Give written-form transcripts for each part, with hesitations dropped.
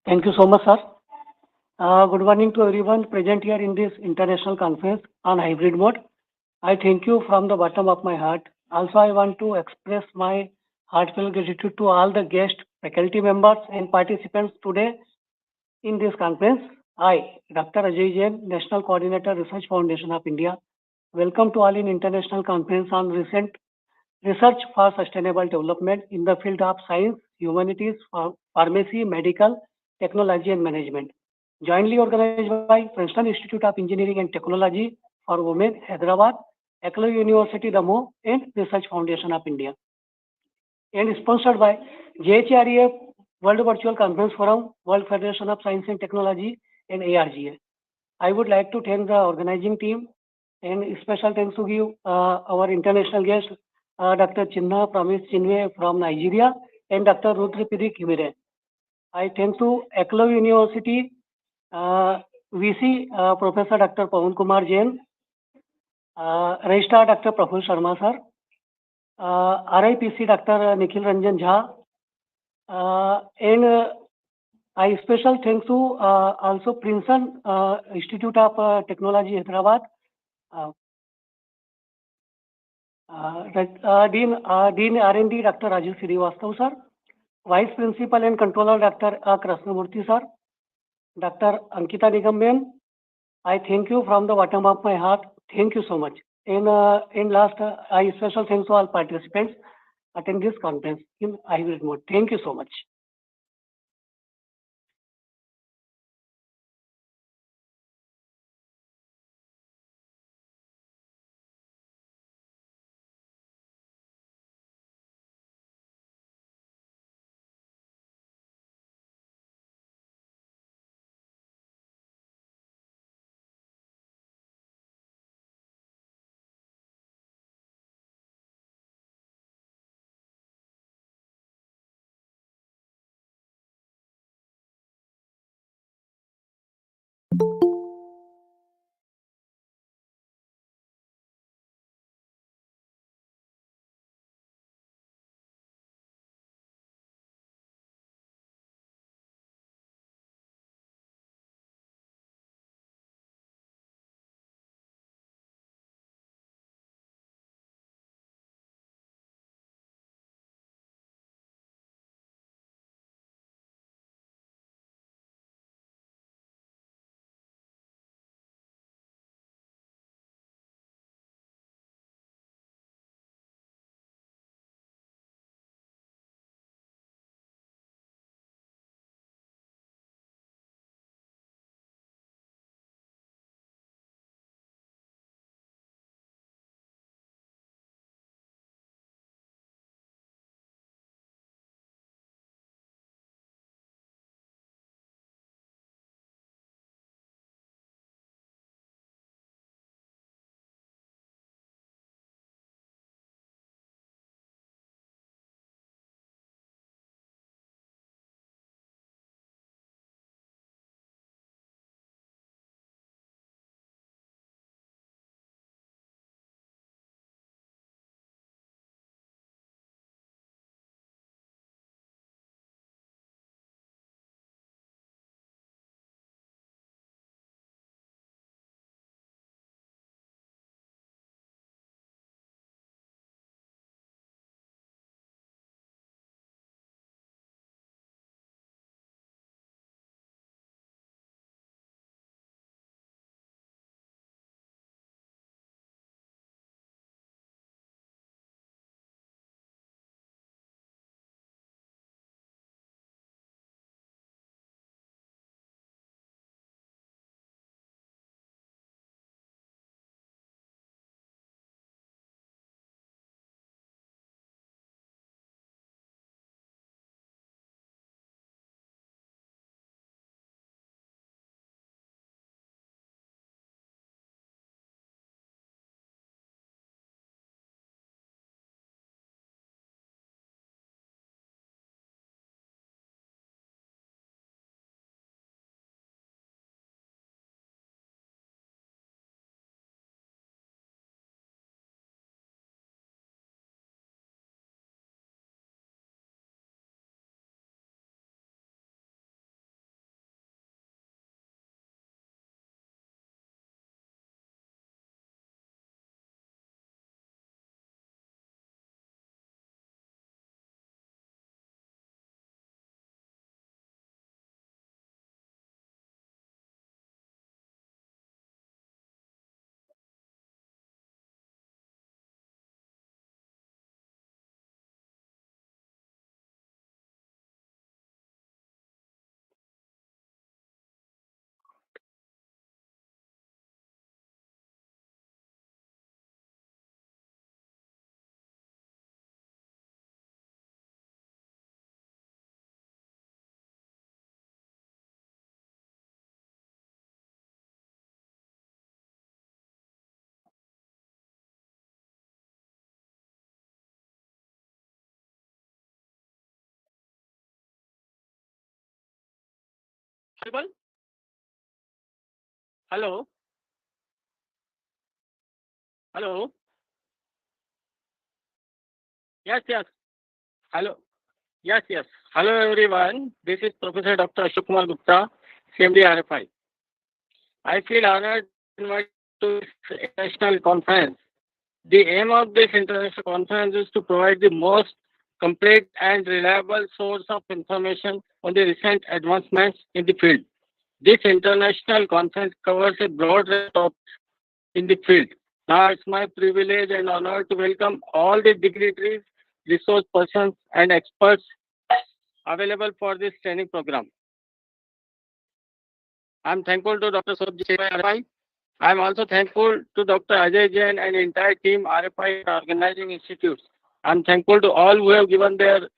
Thank you so much, sir. Good morning to everyone present here in this international conference on hybrid mode. I thank you from the bottom of my heart. Also, I want to express my heartfelt gratitude to all the guests, faculty members, and participants today in this conference. I, Dr. Ajay Jain, National Coordinator, Research Foundation of India. Welcome to all in international conference on recent research for sustainable development in the field of science, humanities, pharmacy, medical, technology, and management. Jointly organized by Princeton Institute of Engineering and Technology for Women, Hyderabad, Eklavya University-Damoh, and Research Foundation of India, and sponsored by JHREF World Virtual Conference Forum, World Federation of Science and Technology, and ARGA. I would like to thank the organizing team and special thanks to give our international guest, Dr. Chinna Promise Chinwe from Nigeria and Dr. Rudra Pidik Himire. I thank to Eklavya University VC Professor Dr. Pawan Kumar Jain, Registrar Dr. Praful Sharma sir, RIPC Dr. Nikhil Ranjan Jha, and I special thanks to also Princeton Institute of Technology Hyderabad, uh, Dean R&D Dr. Rajiv Srivastav sir, Vice Principal and Controller Dr. Krishnamurthy sir, Dr. Ankita Nigam ma'am. I thank you from the bottom of my heart. Thank you so much. And last, I special thanks to all participants attend this conference in hybrid mode. Thank you so much. Audible? Hello? Hello? Yes, yes. Hello. Yes, yes. Hello, everyone. This is Professor Dr. Ashok Kumar Gupta, CMD RFI. I feel honored to invite to this international conference. The aim of this international conference is to provide the most complete and reliable source of information on the recent advancements in the field. This international conference covers a broad range of topics in the field. Now it's my privilege and honor to welcome all the dignitaries, resource persons, and experts available for this training program. I'm thankful to Dr. Sobji RFI. I'm also thankful to Dr. Ajay Jain and entire team RFI Organizing Institutes. I'm thankful to all who have given their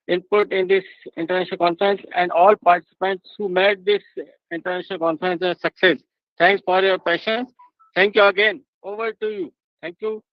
input in this international conference and all participants who made this international conference a success. Thanks for your patience. Thank you again. Over to you. Thank you.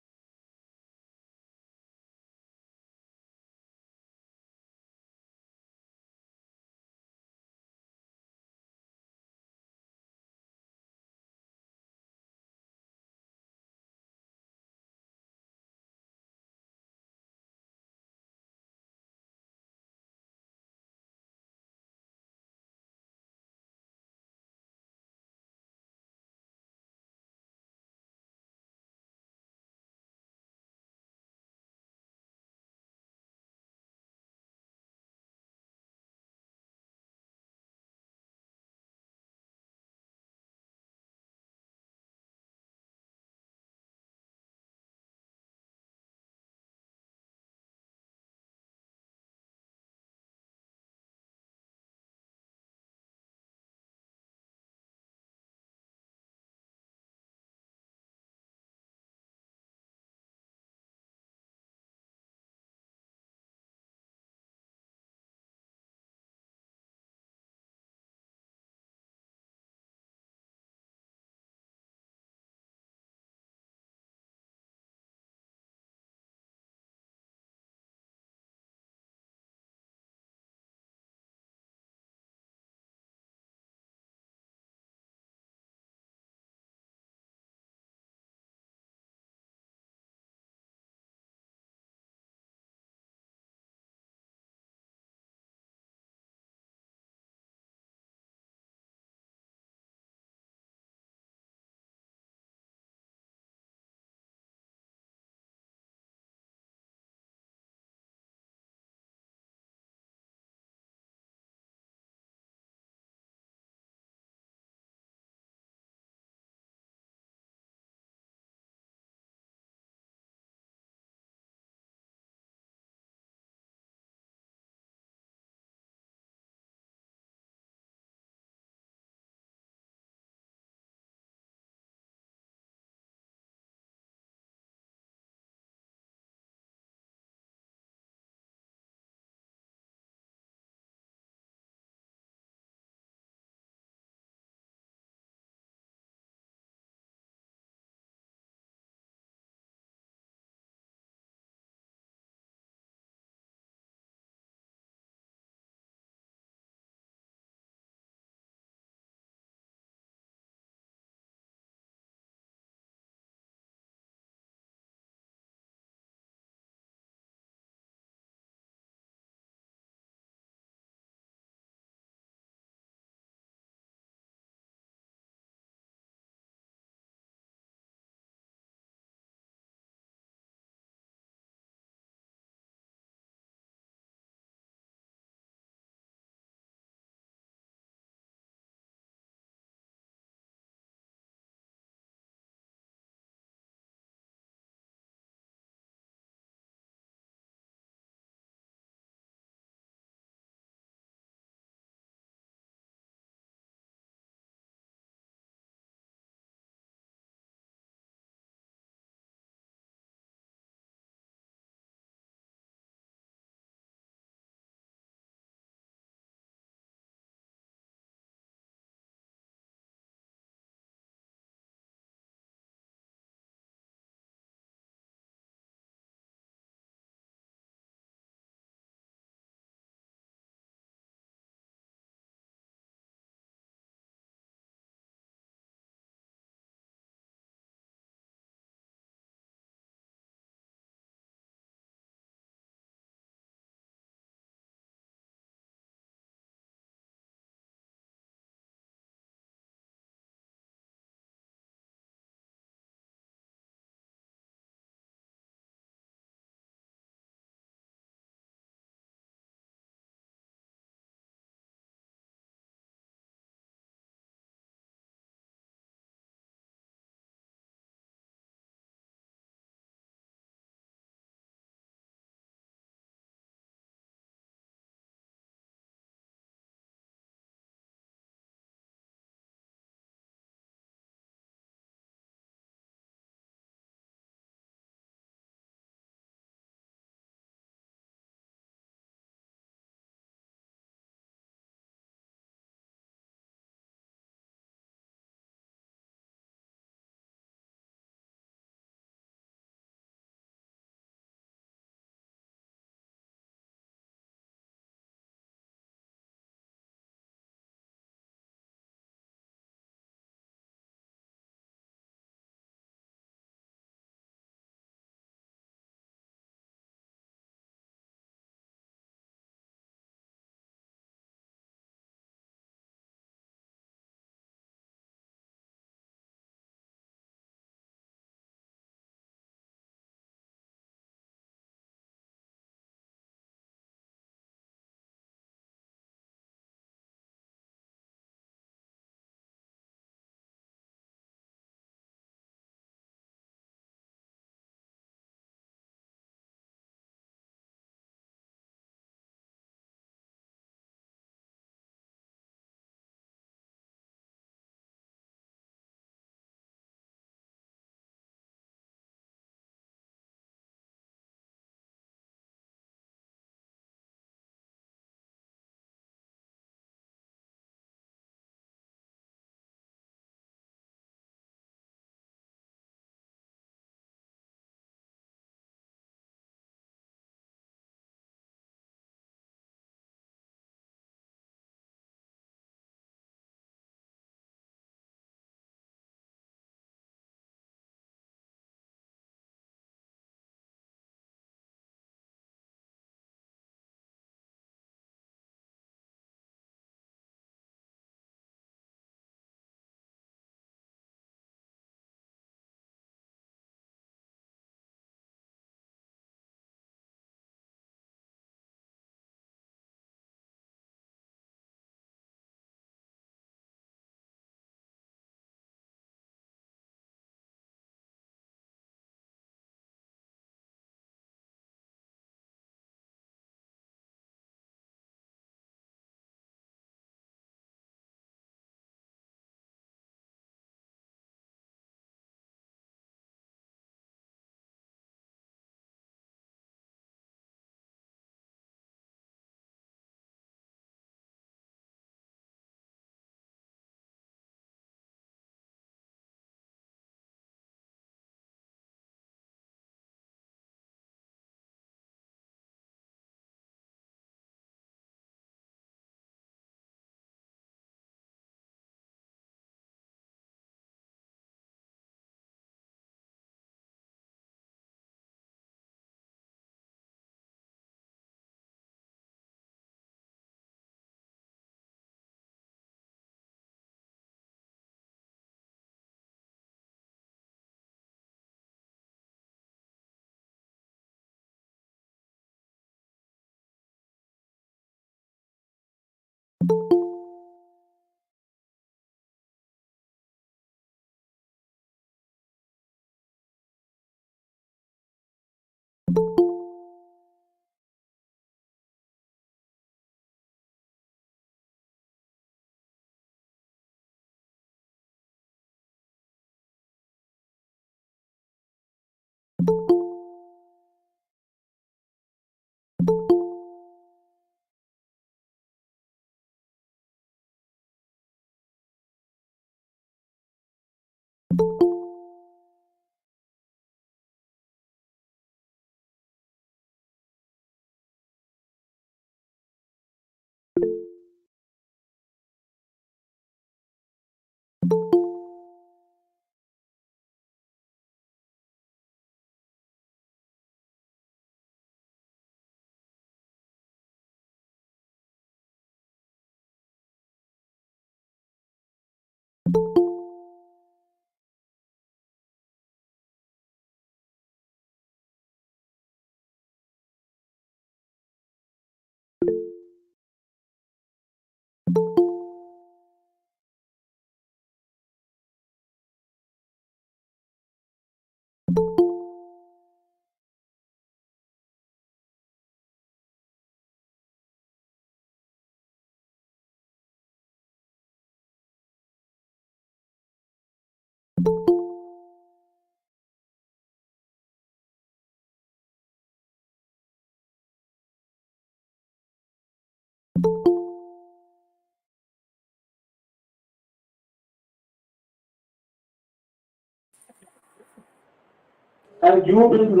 And you will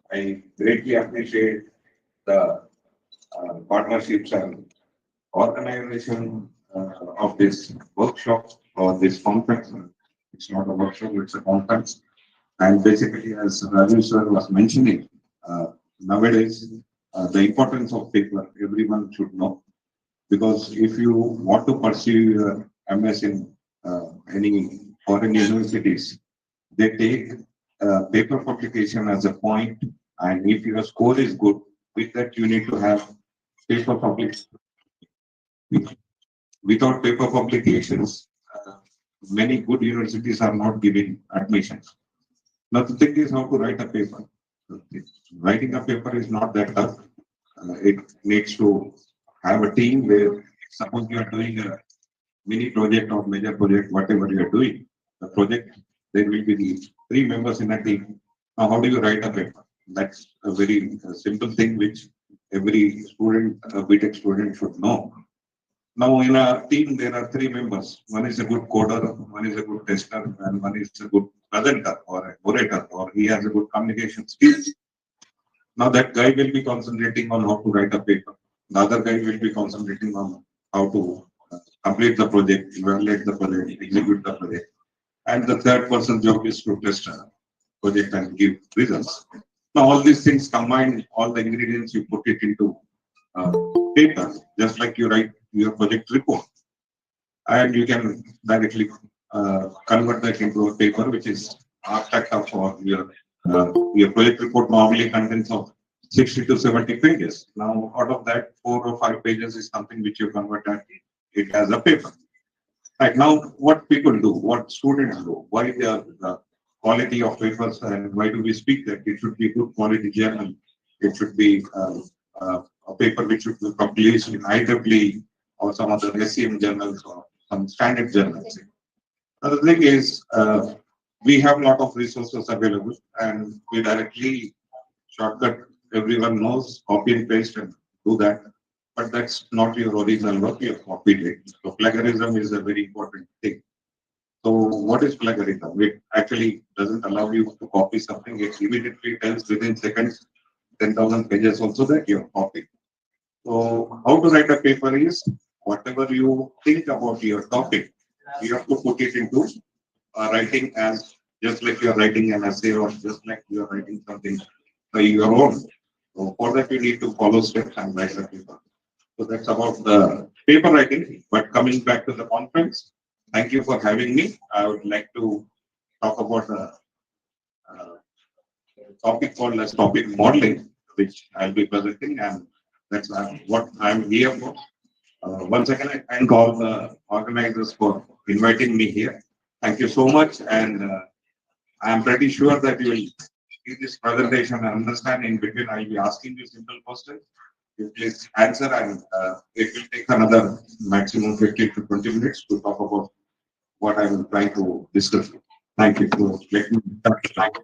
I greatly appreciate the partnerships and organization of this workshop or this conference. It's not a workshop, it's a conference. And basically, as Raju sir was mentioning, nowadays, the importance of paper, everyone should know. Because if you want to pursue your MS in any foreign universities, they take paper publication as a point, and if your score is good, with that you need to have paper publication. Without paper publications, many good universities are not giving admissions. Now the thing is how to write a paper. Writing a paper is not that tough. It needs to have a team where suppose you are doing a mini project or major project, whatever you are doing, the project, there will be the three members in a team. Now, how do you write a paper? That's a very simple thing which every student, a BTech student should know. Now, in a team, there are three members. One is a good coder, one is a good tester, and one is a good presenter or a orator, or he has a good communication skills. Now, that guy will be concentrating on how to write a paper. The other guy will be concentrating on how to complete the project, evaluate the project, execute the project. And the third person's job is to test a project and give results. Now all these things combined, all the ingredients you put it into uh, paper, just like you write your project report, and you can directly convert that into a paper, which is abstract of your project report normally contains of 60 to 70 pages. Now, out of that, 4 or 5 pages is something which you convert it as a paper. Right now, what people do, what students do, why the quality of papers, and why do we speak that it should be good quality journal? It should be a paper which should be published in IEEE or some other SCM journals or some standard journals. Another thing is we have a lot of resources available, and we directly shortcut. Everyone knows copy and paste and do that, but that's not your original work. You have copied it. So plagiarism is a very important thing. So what is plagiarism? It actually doesn't allow you to copy something. It immediately tells within seconds, 10,000 pages also that you have copied. So how to write a paper is whatever you think about your topic, you have to put it into writing as just like you're writing an essay or just like you're writing something by your own. So for that you need to follow steps and write the paper. So that's about the paper writing. But coming back to the conference, thank you for having me. I would like to talk about a topic called as topic modeling, which I'll be presenting, and that's what I'm here for. Once again, I thank all the organizers for inviting me here. Thank you so much, and I am pretty sure that you will see this presentation and understand. In between, I'll be asking you simple questions. You please answer, and it will take another maximum 15 to 20 minutes to talk about what I am trying to discuss. Thank you for letting me start.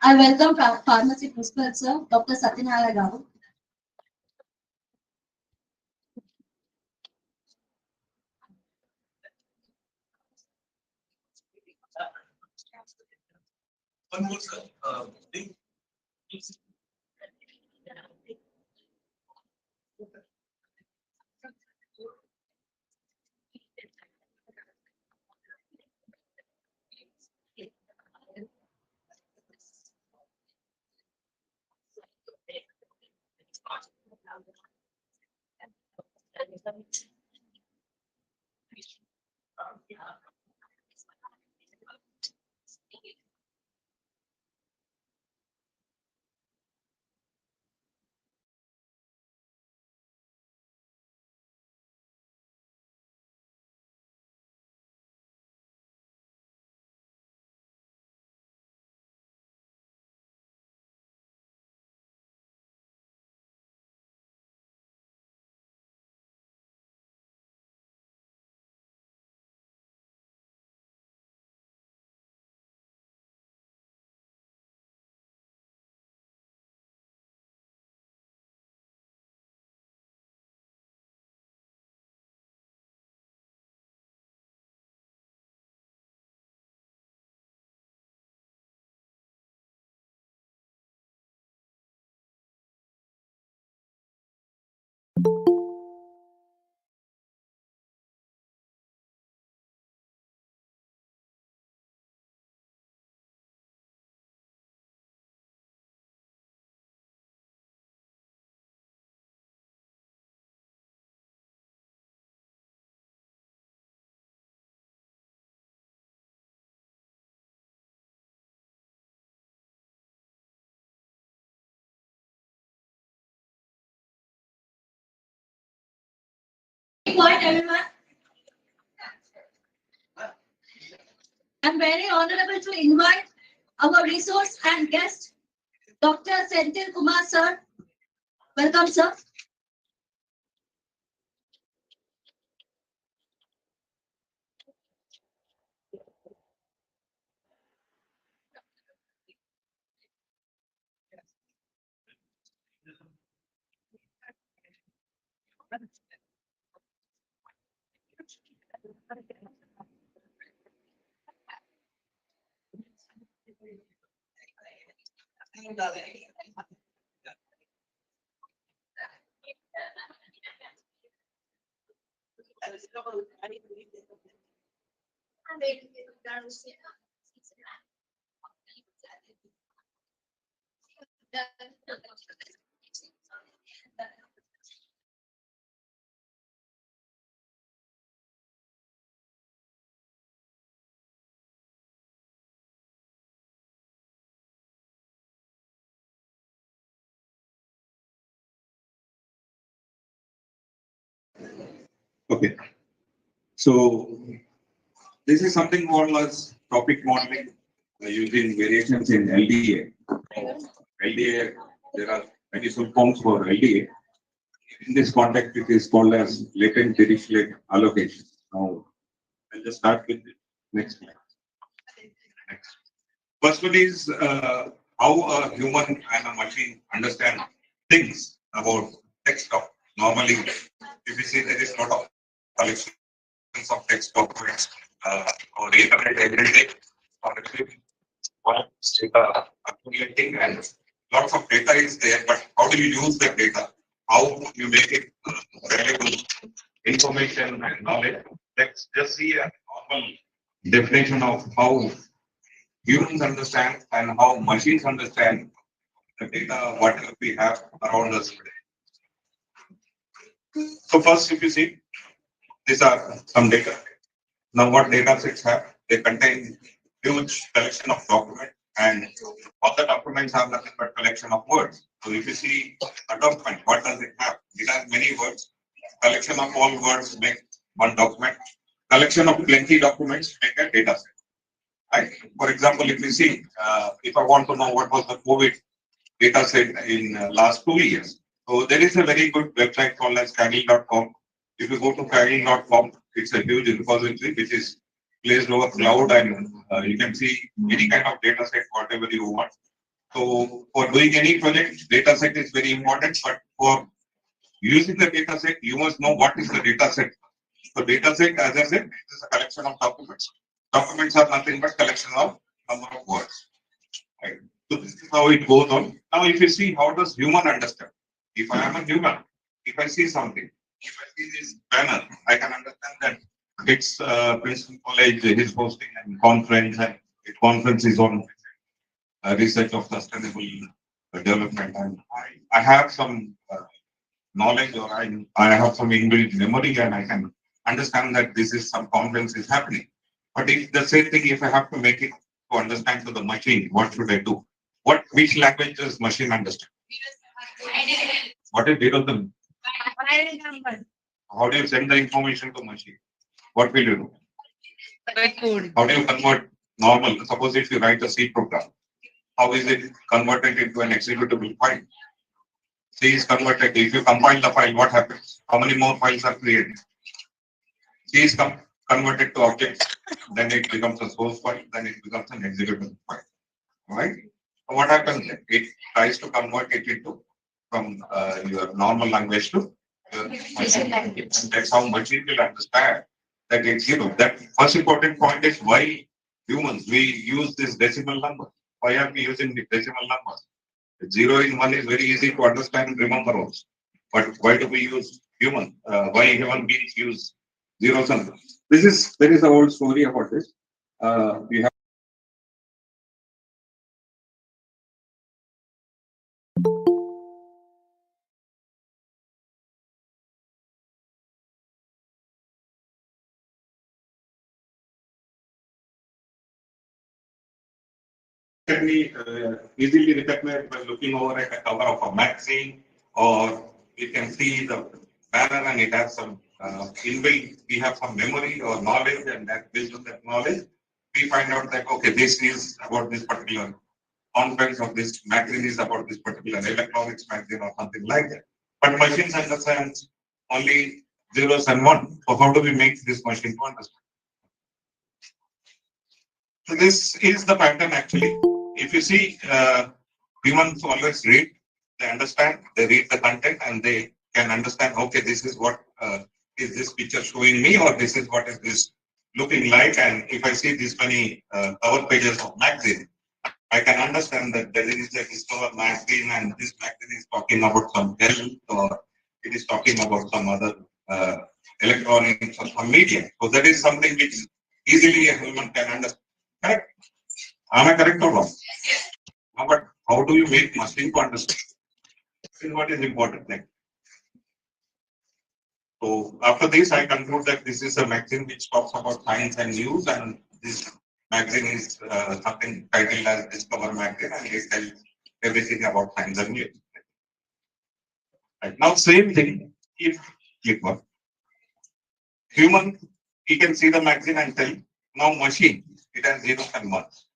I welcome Pharmacy Principal Sir, Dr. Satyanarayana Rao. One more, sir. Point, everyone. I'm very honorable to invite our resource and guest, Dr. Senthil Kumar Sir. Welcome, sir. Okay. So this is something called as topic modeling using variations in LDA. LDA, there are many subforms for LDA. In this context, it is called as latent Dirichlet allocation. Now, I'll just start with the next slide. Next. First one is how a human and a machine understand things about text doc. Normally, if you see there is a lot of collections of text documents or internet every day, or data accumulating and lots of data is there, but how do you use that data? How you make it valuable information and knowledge? Let's just see a normal definition of how humans understand and how machines understand the data, whatever we have around us today. So first, if you see, these are some data. Now, what data sets have? They contain huge collection of documents, and all the documents have nothing but collection of words. So if you see a document, what does it have? It has many words. Collection of all words make one document. Collection of plenty documents make a data set. Right? For example, if you see, if I want to know what was the COVID data set in last 2 years, so there is a very good website called as Kaggle.com. If you go to Kaggle.com, it's a huge repository which is placed over cloud, and you can see any kind of data set, whatever you want. So for doing any project, data set is very important, but for using the data set, you must know what is the data set. So data set, as I said, is a collection of documents. Documents are nothing but collection of number of words. Right? So this is how it goes on. Now, if you see, how does human understand? If I am a human, if I see something, if I see this banner, I can understand that it's Princeton College is hosting a conference, and the conference is on research of sustainable development. And I have some knowledge, or I have some inbuilt memory, and I can understand that this is some conference is happening. But if the same thing, if I have to make it to understand to the machine, what should I do? Which language does machine understand? What is the how do you send the information to machine? What will you do? How do you convert normal? Suppose if you write a C program, how is it converted into an executable file? C is converted. If you compile the file, what happens? How many more files are created? C is converted to objects, then it becomes a source file, then it becomes an executable file. Right? So what happens then? It tries to convert it into from your normal language to machine language. That's how machine will understand that it's that first important point is why humans we use this decimal number. Why are we using the decimal numbers? 0 in 1 is very easy to understand and remember also. But why do we use human? Why human beings use zeros and ones? There is a whole story about this. We have can be easily recognized by looking over at a cover of a magazine, or you can see the banner and it has some inbuilt, we have some memory or knowledge, and that based on that knowledge, we find out that, okay, this is about this particular conference, or this magazine is about this particular electronics magazine or something like that. But machines understand only zeros and one. So how do we make this machine to understand? So this is the pattern actually. If you see, humans always read, they understand, they read the content, and they can understand, okay, this is what is this picture showing me, or this is what is this looking like. And if I see this many cover pages of magazine, I can understand that there is a Discover magazine, and this magazine is talking about some health, or it is talking about some other electronics or some media. So that is something which easily a human can understand. Correct? Am I correct or wrong? No, but how do you make machine to understand? This is what is important thing. So after this, I conclude that this is a magazine which talks about science and news, and this magazine is something titled as Discover Magazine, and it tells everything about science and news. Right. Now, same thing. If click on human, he can see the magazine and tell. Now, machine, it has zeros and ones.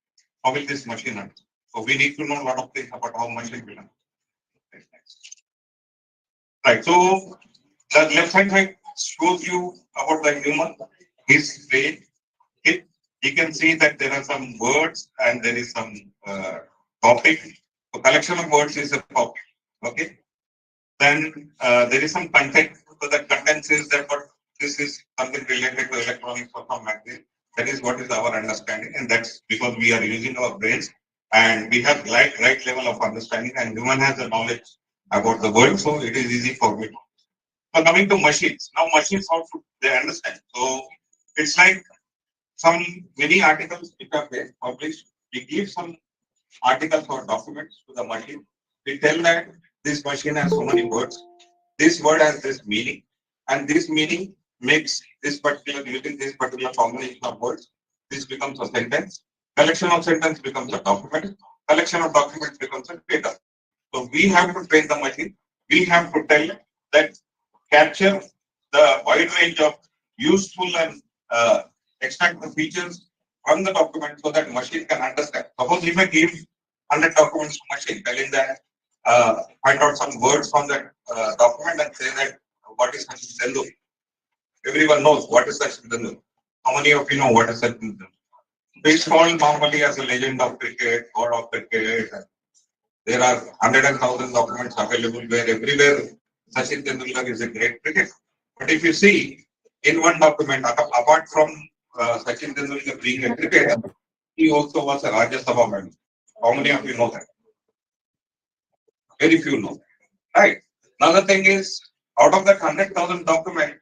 How will this machine run? So we need to know a lot of things about how machine will run. Right. So the left hand side shows you about the human, his brain. Okay. You can see that there are some words and there is some topic. So collection of words is a topic. Okay. Then there is some content. So the content says that what this is something related to electronics or some magazine. That is what is our understanding, and that's because we are using our brains and we have right level of understanding, and human has the knowledge about the world, so it is easy for me. So coming to machines, now machines how should they understand? So it's like some many articles which are there published. We give some articles or documents to the machine. We tell that this machine has so many words. This word has this meaning, and this meaning makes this particular using this particular combination of words. This becomes a sentence. Collection of sentence becomes a document. Collection of documents becomes a data. So we have to train the machine. We have to tell that capture the wide range of useful and extract the features from the document so that machine can understand. Suppose if I give 100 documents to machine, telling that find out some words from that document and say that what is Sachin Tendulkar. Everyone knows what is Sachin Tendulkar. How many of you know what is Sachin Tendulkar? It's called normally as a legend of cricket, god of cricket. There are hundred and thousand documents available where everywhere Sachin Tendulkar is a great cricketer. But if you see in one document, apart from Sachin Tendulkar being a cricketer, he also was a Rajya Sabha member. How many of you know that? Very few know. Right. Another thing is, out of that 100,000 document,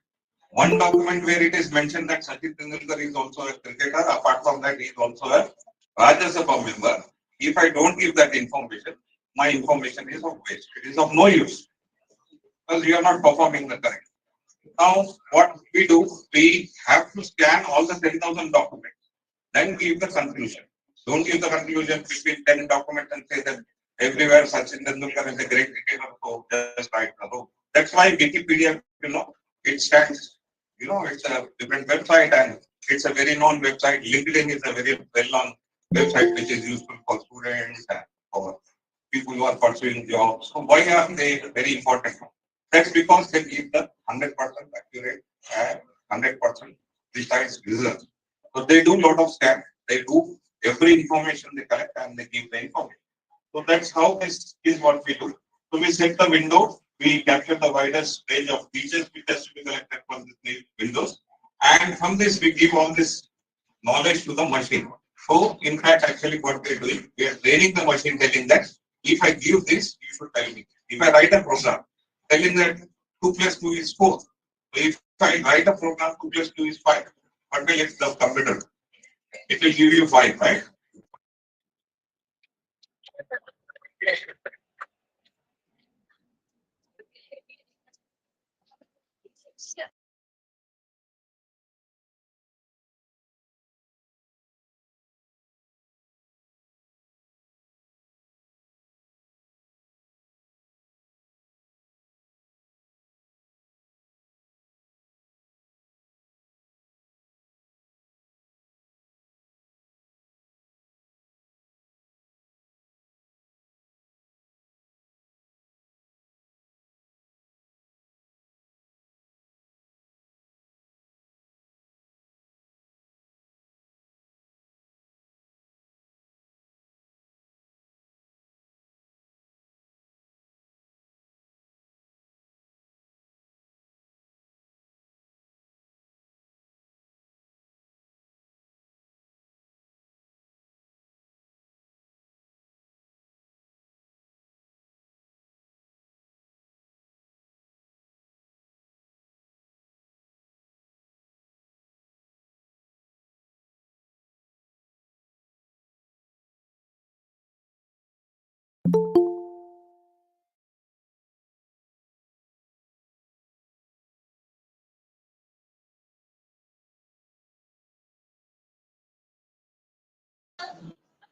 one document where it is mentioned that Sachin Tendulkar is also a cricketer, apart from that, he is also a Rajya Sabha member. If I don't give that information, my information is of waste. It is of no use because you are not performing the correct. Now, what we do, we have to scan all the 10,000 documents, then give the conclusion. Don't give the conclusion between 10 documents and say that everywhere Sachin Tendulkar is a great cricketer, so just write. So that's why Wikipedia, it stands, it's a different website and it's a very known website. LinkedIn is a very well-known website which is useful for students and for people who are pursuing jobs. So why are they very important? That's because they give the 100% accurate and 100% precise results. So they do a lot of scan. They do every information they collect and they give the information. So that's how this is what we do. So we set the window, we capture the widest range of features which has to be collected from these windows. And from this, we give all this knowledge to the machine. So in fact, actually what we're doing, we are training the machine telling that if I give this, you should tell me. If I write a program telling that 2 plus 2 is 4. So if I write a program 2 plus 2 is 5, what will it the computer? It will give you 5, right?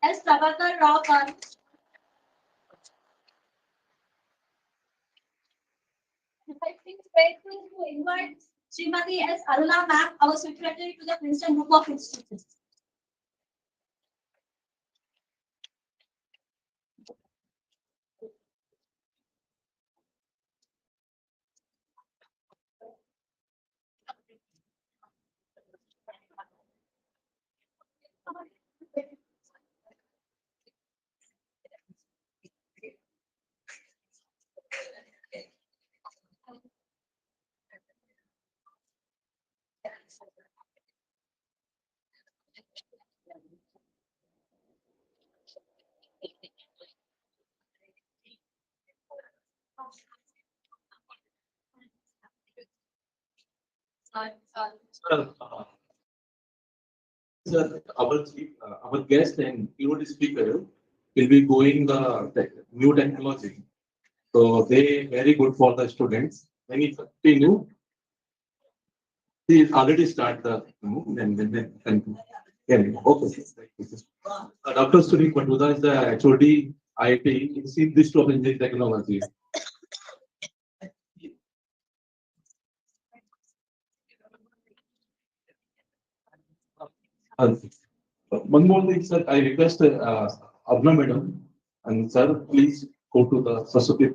S. Prabhakar Rao Khan. I think grateful to invite Srimati S. Aruna Ma'am, our secretary to the Princeton Group of Institutions. Sir, our guest and keynote speaker will be going the new technology. So they very good for the students. When he continue, he already start the then continue. Yeah, okay. Dr. Suri Patuda is the HOD IT in this of engineering technology. One more thing, sir, I request Abna madam and sir, please go to the Saraswati.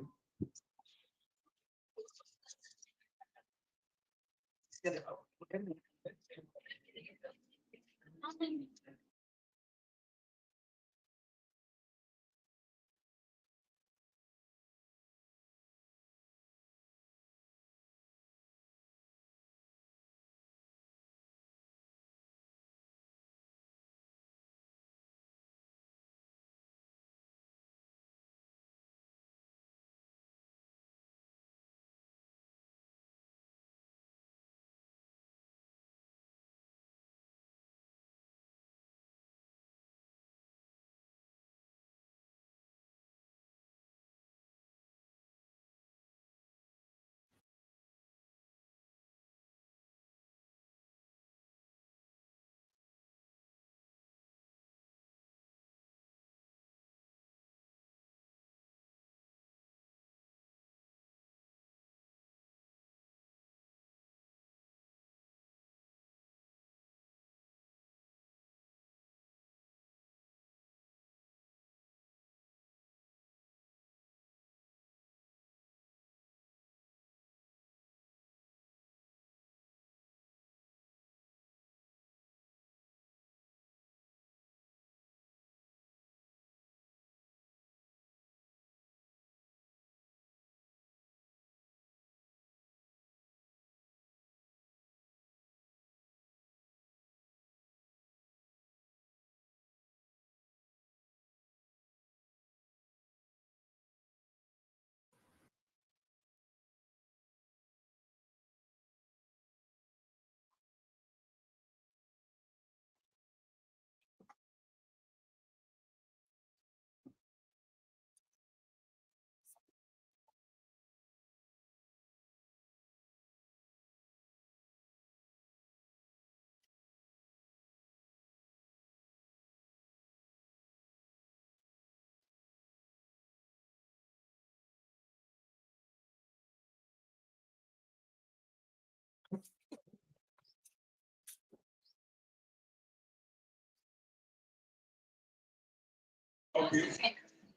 Okay.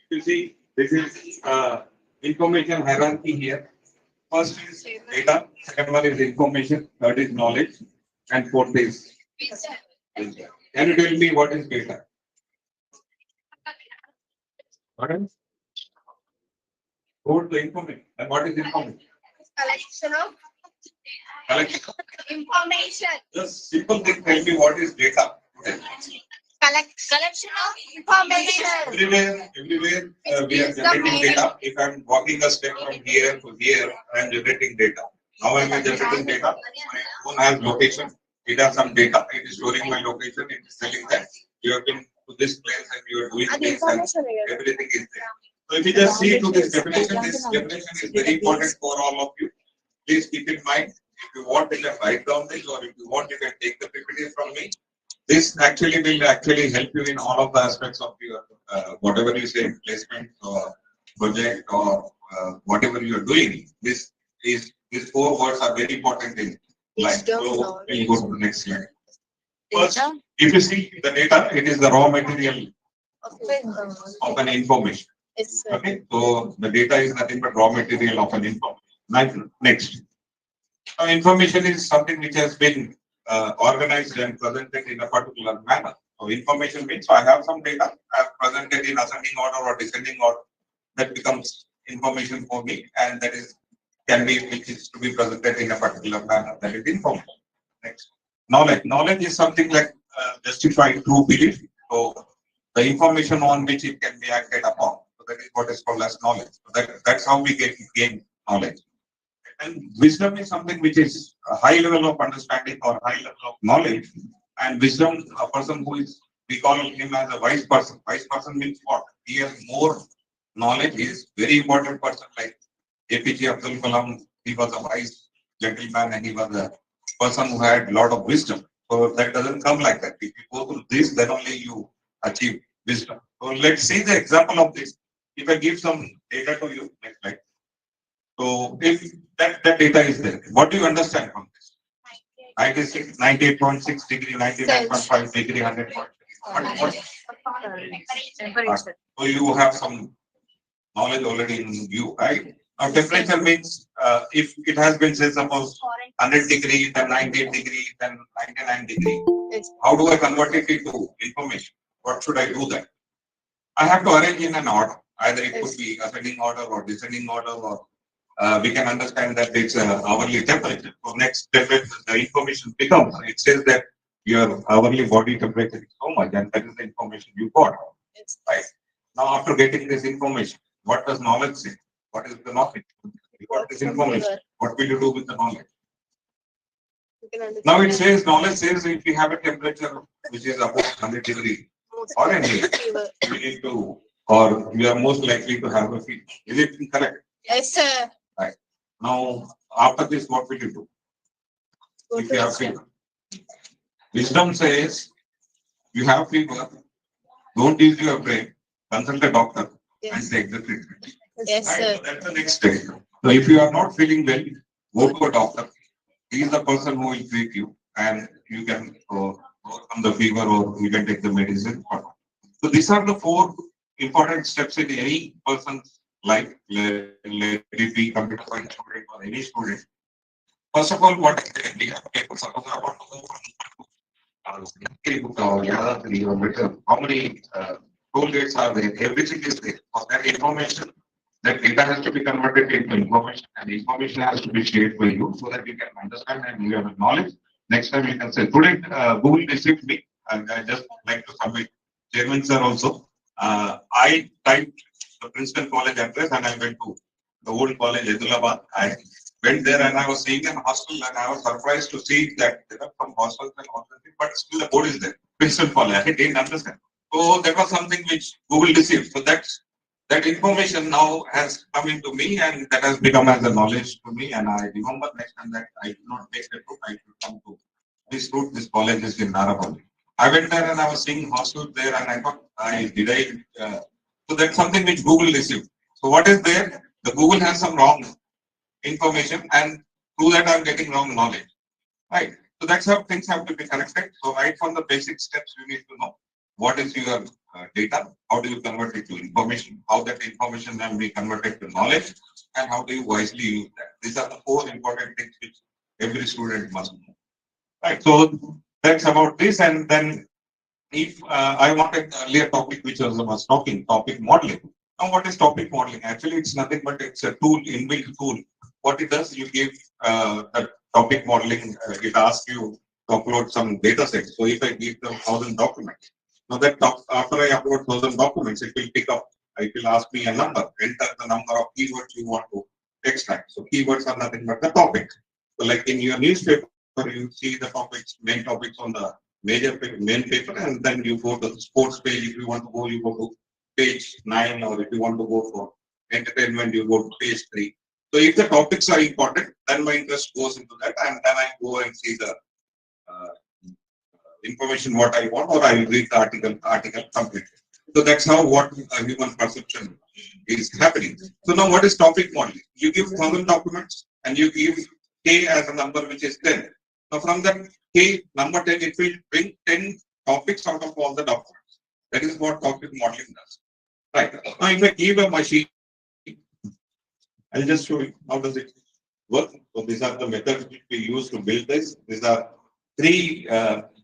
You see, this is information hierarchy here. First is data, second one is information, third is knowledge, and fourth is wisdom. Can you tell me what is data? What is? Go to information. And what is information? Collection of Collection. information. Just simple thing, tell me what is data. Collection of information. Everywhere we are generating data. If I'm walking a step from here to here, I am generating data. How am I generating data? My phone has location. It has some data. It is storing my location. It is telling that you have been to this place and you are doing this and everything is there. So if you just see to this definition is very important for all of you. Please keep in mind. If you want, you can write down this, or if you want, you can take the PPT from me. this actually will actually help you in all of the aspects of your whatever you say, placement or project or whatever you are doing. These four words are very important in life. So we'll go to the next slide. First, if you see the data, it is the raw material of an information. Okay, so the data is nothing but raw material of an information. Next, information is something which has been organized and presented in a particular manner. So information means I have some data, I have presented in ascending order or descending order. That becomes information for me, and that is can be which is to be presented in a particular manner. That is information. Next, knowledge. Knowledge is something like justified true belief. So the information on which it can be acted upon. So that is what is called as knowledge. So that's how we gain knowledge. And wisdom is something which is a high level of understanding or high level of knowledge. And wisdom, a person who is, we call him as a wise person. Wise person means what? He has more knowledge. He is very important person like APJ Abdul Kalam. He was a wise gentleman and he was a person who had a lot of wisdom. So that doesn't come like that. If you go through this, then only you achieve wisdom. So let's see the example of this. If I give some data to you, next slide. So if that data is there, what do you understand from this? 96, 98.6 degree, 99.5 degree, 100.6. So you have some knowledge already in you, right? Now temperature means if it has been say suppose 100 degree, then 98 degree, then 99 degree. How do I convert it into information? What should I do that? I have to arrange in an order. Either it could be ascending order or descending order, or we can understand that it's hourly temperature. So next temperature, the information becomes, it says that your hourly body temperature is so much, and that is the information you got. Right. Now after getting this information, what does knowledge say? What is the knowledge? You got this information. What will you do with the knowledge? Now it says, knowledge says if you have a temperature which is above 100 degrees or any, you need to, or you are most likely to have a fever. Is it correct? Yes, sir. Right. Now, after this, what will you do? If you have fever. Wisdom says, you have fever, don't use your brain, consult a doctor and take the treatment. Yes, Right? sir. So that's the next step. So if you are not feeling well, go to a doctor. He is the person who will treat you, and you can overcome the fever or you can take the medicine. So these are the four important steps in any person's life, let it be computer science student or any student. First of all, what exactly? Suppose I want to go how many toll gates are there? Everything is there. For that information, that data has to be converted into information, and information has to be shared by you so that you can understand and you have knowledge. Next time you can say, today Google received me, and I just like to submit, Chairman sir also. I typed the Princeton college address and I went to the old college, Hyderabad. I went there and I was seeing an hostel and I was surprised to see that there are some hostels and all that, but still the board is there. Princeton college, I didn't understand. So that was something which Google received. So that information now has come into me and that has become as a knowledge to me. And I remember next time that I do not take the route, I should come to this route. This college is in Narapalli. I went there and I was seeing hostels there and I thought, so that's something which Google received. So what is there? The Google has some wrong information and through that I'm getting wrong knowledge. Right. So that's how things have to be corrected. So right from the basic steps, you need to know what is your data, how do you convert it to information, how that information can be converted to knowledge, and how do you wisely use that. These are the four important things which every student must know. Right. So that's about this. And then if I wanted earlier topic which was talking, topic modeling. Now what is topic modeling? Actually, it's nothing but it's a tool, inbuilt tool. What it does, you give the topic modeling, it asks you to upload some data sets. So if I give them 1,000 documents, now that after I upload 1,000 documents, it will pick up, it will ask me a number, enter the number of keywords you want to extract. So keywords are nothing but the topic. So like in your newspaper, you see the topics, main topics on the main paper, and then you go to the sports page. If you want to go, you go to page 9, or if you want to go for entertainment, you go to page 3. So if the topics are important, then my interest goes into that, and then I go and see the information what I want, or I will read the article completely. So that's how what human perception is happening. So now what is topic modeling? You give 1,000 documents and you give K as a number which is 10. Now from that K number 10, it will bring 10 topics out of all the documents. That is what topic modeling does. Right. Now if I give a machine, I'll just show you how does it work. So these are the methods which we use to build this. These are three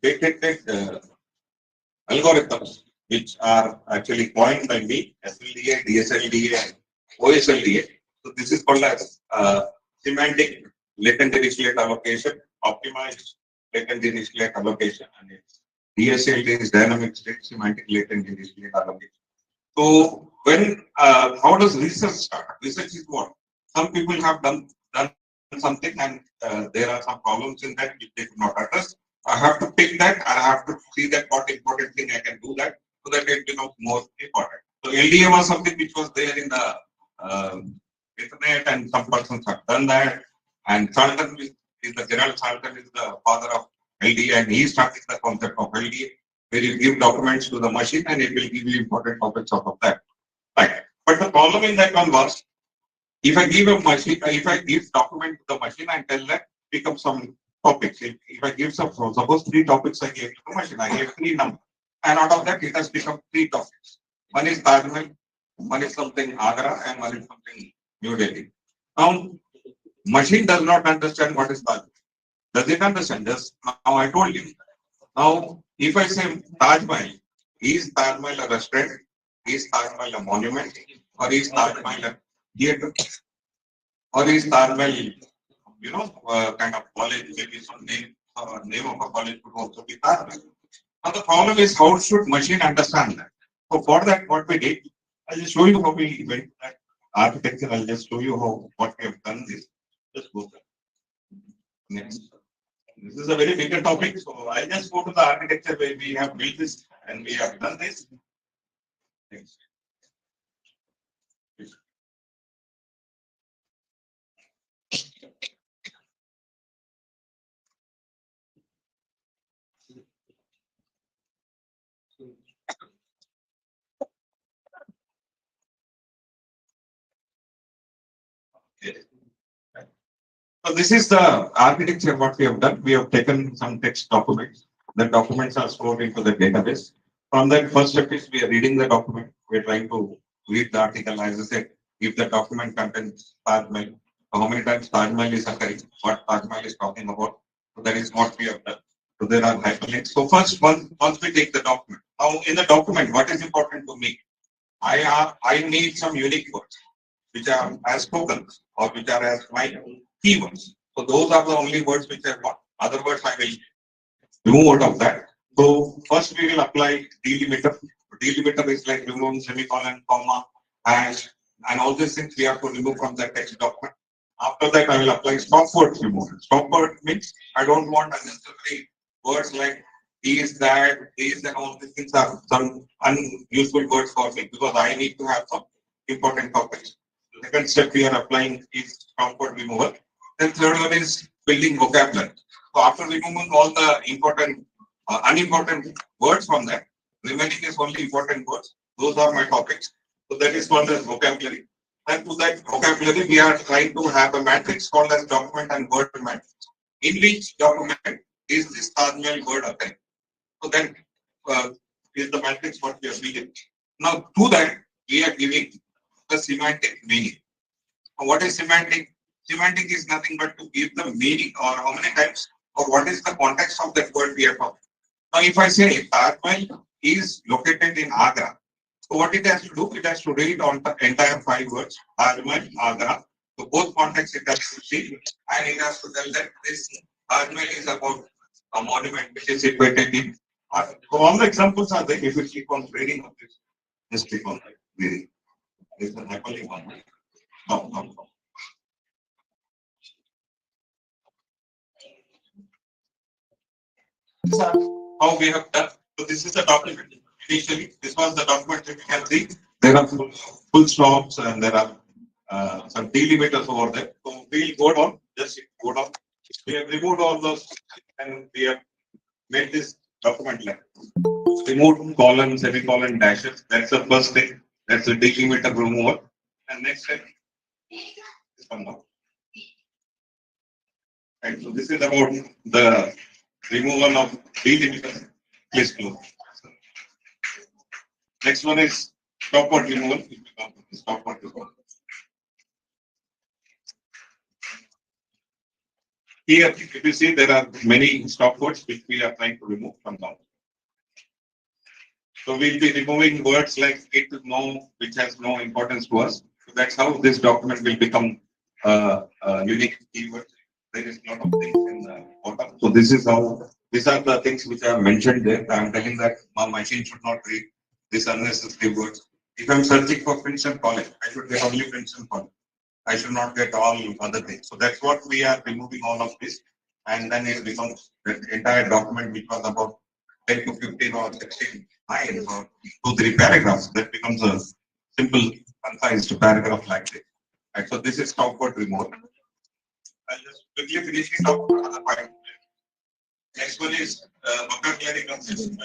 patented algorithms which are actually coined by me: SLDA, DSLDA, and OSLDA. So this is called as semantic latent dirichlet allocation, optimized latent dirichlet allocation, and DSLD is dynamic state semantic latent dirichlet allocation. So when how does research start? Research is what? Some people have done something, and there are some problems in that which they could not address. I have to pick that. I have to see that what important thing I can do that, so that it becomes more important. So LDA was something which was there in the internet, and some persons have done that. And Salton is the Gerald Salton is the father of LDA, and he started the concept of LDA, where you give documents to the machine and it will give you important topics out of that. Right. But the problem in that one was, if I give a machine, if I give document to the machine and tell that pick up some topics. If I give some, suppose 3 topics I gave to the machine, I gave 3 numbers, and out of that it has become 3 topics. One is Taj Mahal, one is something Agra, and one is something New Delhi. Now, machine does not understand what is Taj Mahal. Does it understand? Just now I told you. Now, if I say Taj Mahal, is Taj Mahal a restaurant? Is Taj Mahal a monument? Or is Taj Mahal a theatre? Or is Taj Mahal, kind of college, maybe some name of a college could also be Taj Mahal. Now the problem is, how should machine understand that? So for that, what we did, I'll just show you how we went to that architecture. I'll just show you what we have done this. Just go there. Next. This is a very bigger topic, so I'll just go to the architecture where we have built this and we have done this. Next. So this is the architecture what we have done. We have taken some text documents. The documents are stored into the database. From that, first step is we are reading the document. We are trying to read the article. As I said, if the document contains Taj Mahal, how many times Taj Mahal is occurring, what Taj Mahal is talking about. So that is what we have done. So there are hyperlinks. So first, once we take the document. Now in the document, what is important to me? I need some unique words which are as tokens or which are as my keywords. So those are the only words which I want. Other words I will remove out of that. So first we will apply delimiter. Delimiter is like removing semicolon, comma, hash, and all these things we have to remove from the text document. After that, I will apply stop word removal. Stop word means I don't want unnecessary words like these, that, all these things are some unuseful words for me, because I need to have some important topics. The second step we are applying is stop word removal. Then third one is building vocabulary. So after removing all the important, unimportant words from that, remaining is only important words. Those are my topics. So that is called as vocabulary. And to that vocabulary, we are trying to have a matrix called as document and word matrix. In which document is this Taj Mahal word occurring? So that is the matrix what we are building. Now to that, we are giving the semantic meaning. What is semantic? Semantic is nothing but to give the meaning, or how many times, or what is the context of that word we are talking. Now, if I say Taj Mahal is located in Agra, so what it has to do? It has to read on the entire 5 words, Taj Mahal, Agra. So both contexts it has to see, and it has to tell that this Taj Mahal is about a monument which is situated in Agra. So all the examples are there. If you click on reading of this, just click on that reading. This is the hyperlink one. No. These are how we have done. So this is the document. Initially, this was the document that you can see. There are full stops and there are some delimiters over there. So we'll go down. Just go down. We have removed all those and we have made this document left. Remove colon, semicolon, dashes. That's the first thing. That's the delimiter removal. And next step is come out. Right. So this is about the removal of delimiter. Please close. Next one is stopword removal. Stopword removal. Here, if you see, there are many stopwords which we are trying to remove from now. So we'll be removing words like it, no, which has no importance to us. So that's how this document will become unique keyword. There is a lot of things in the bottom. So this is how, these are the things which are mentioned there. I'm telling that my machine should not read this unnecessary words. If I'm searching for Princeton College, I should get only Princeton College. I should not get all other things. So that's what we are removing all of this. And then it becomes the entire document, which was about 10 to 15 or 16 lines or 2-3 paragraphs. That becomes a simple, concise paragraph like this. Right. So this is stopword removal. I'll just quickly finish it up for another point. Next one is vocabulary consistency.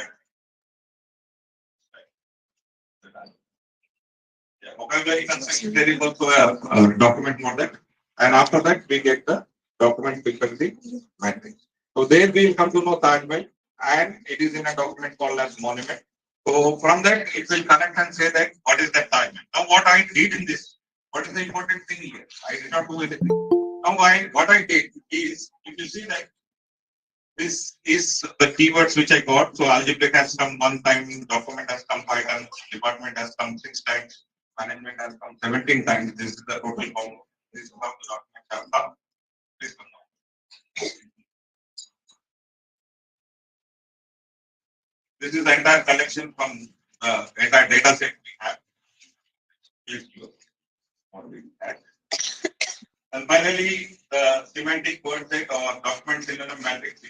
Yeah, vocabulary consistency. There is also a document model. And after that, we get the document frequency matrix. So there we will come to know Taj Mahal, and it is in a document called as monument. So from that, it will connect and say that what is that Taj Mahal. Now what I did in this, what is the important thing here? I did not do anything. Now what I did is, if you see that this is the keywords which I got. So algebraic has come 1 time, document has come 5 times, department has come 6 times, management has come 17 times. This is the total count. This is how the document has come. Please come now. This is the entire collection from the entire data set we have. Please close. And finally, the semantic word set or document synonym matrix.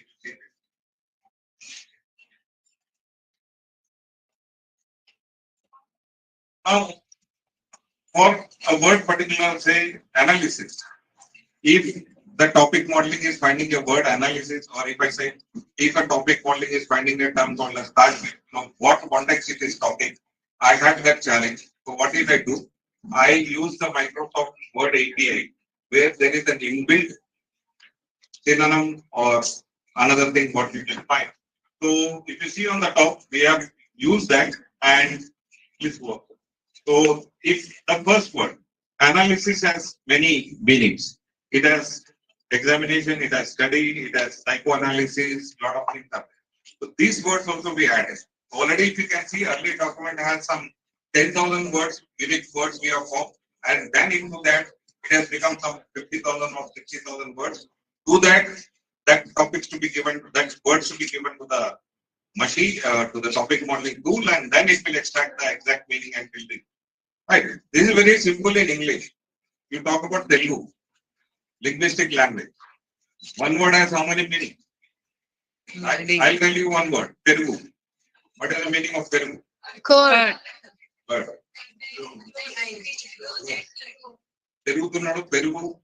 Now, for a word particular, say analysis, if the topic modeling is finding a word analysis, or if I say if a topic modeling is finding a term called as Taj Mahal, what context it is talking, I had that challenge. So what did I do? I use the Microsoft Word API, where there is an inbuilt synonym or another thing what you can find. So if you see on the top, we have used that and this work. So if the first word, analysis has many meanings. It has examination, it has study, it has psychoanalysis, lot of things are there. So these words also we added. Already if you can see, early document has some 10,000 words, unique words we have formed, and then into that it has become some 50,000 or 60,000 words. To that topics to be given, that words to be given to the machine, to the topic modeling tool, and then it will extract the exact meaning and build it. Right. This is very simple in English. You talk about Telugu, linguistic language. One word has how many meanings? I'll tell you one word, Telugu. What is the meaning of Telugu? Bird. Telugu to Telugu,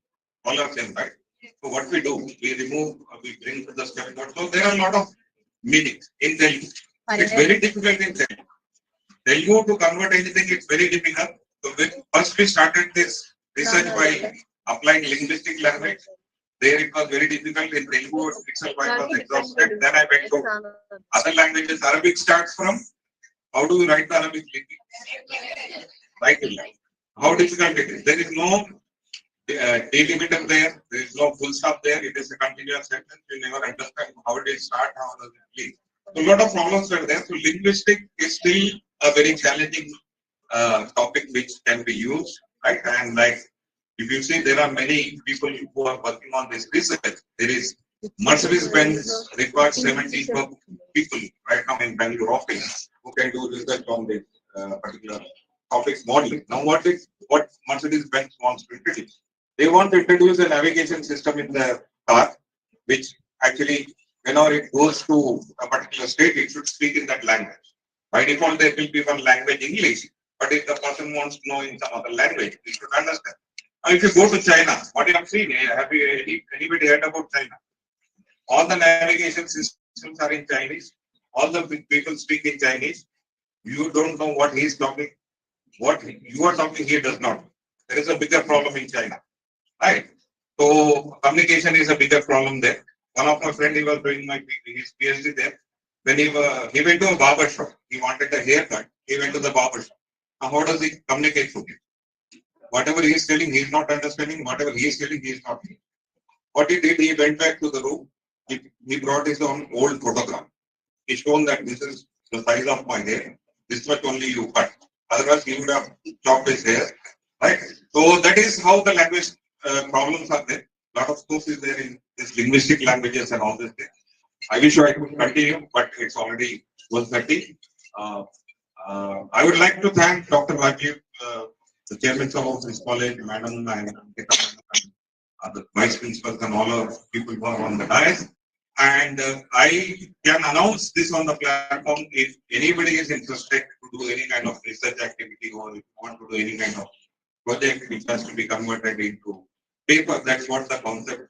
all are same, right? So what we do, we remove, we bring to the step word. So there are a lot of meanings in Telugu. It's very difficult in Telugu. Telugu to convert anything, it's very difficult. So first we started this research by applying linguistic language. There it was very difficult in Telugu itself. I was exhausted. Then I went to other languages. Arabic starts from, how do you write the Arabic? Write it. How difficult it is. There is no delimiter there. There is no full stop there. It is a continuous sentence. You never understand how it start, how does it leave. So a lot of problems are there. So linguistic is still a very challenging topic which can be used, right? And like, if you see, there are many people who are working on this research. There is Mercedes-Benz requires 70 people right now in Bangalore office who can do research on this particular topic modeling. Now, what Mercedes-Benz wants to introduce? They want to introduce a navigation system in the car, which actually, whenever it goes to a particular state, it should speak in that language. By default, there will be one language, English. But if the person wants to know in some other language, he should understand. Now, if you go to China, what you have seen, have you anybody heard about China? All the navigation systems are in Chinese. all the people speak in Chinese. You don't know what he's talking. What you are talking, he does not. There is a bigger problem in China, right? So communication is a bigger problem there. One of my friend, he was doing his PhD there. When he went to a barber shop, he wanted a haircut. He went to the barber shop. Now, how does he communicate to him? Whatever he is telling, he is not understanding. Whatever he is telling, he is not. What he did, he went back to the room. He brought his own old photograph. He shown that this is the size of my hair. This much only you cut. Otherwise, he would have chopped his hair. Right. So that is how the language problems are there. A lot of schools is there in this linguistic languages and all this thing. I wish I could continue, but it's already 1:30. I would like to thank Dr. Rajiv, the chairman of this college, Madam and the vice principals and all our people who are on the dais. And I can announce this on the platform if anybody is interested to do any kind of research activity or if you want to do any kind of project which has to be converted into paper. That's what the concept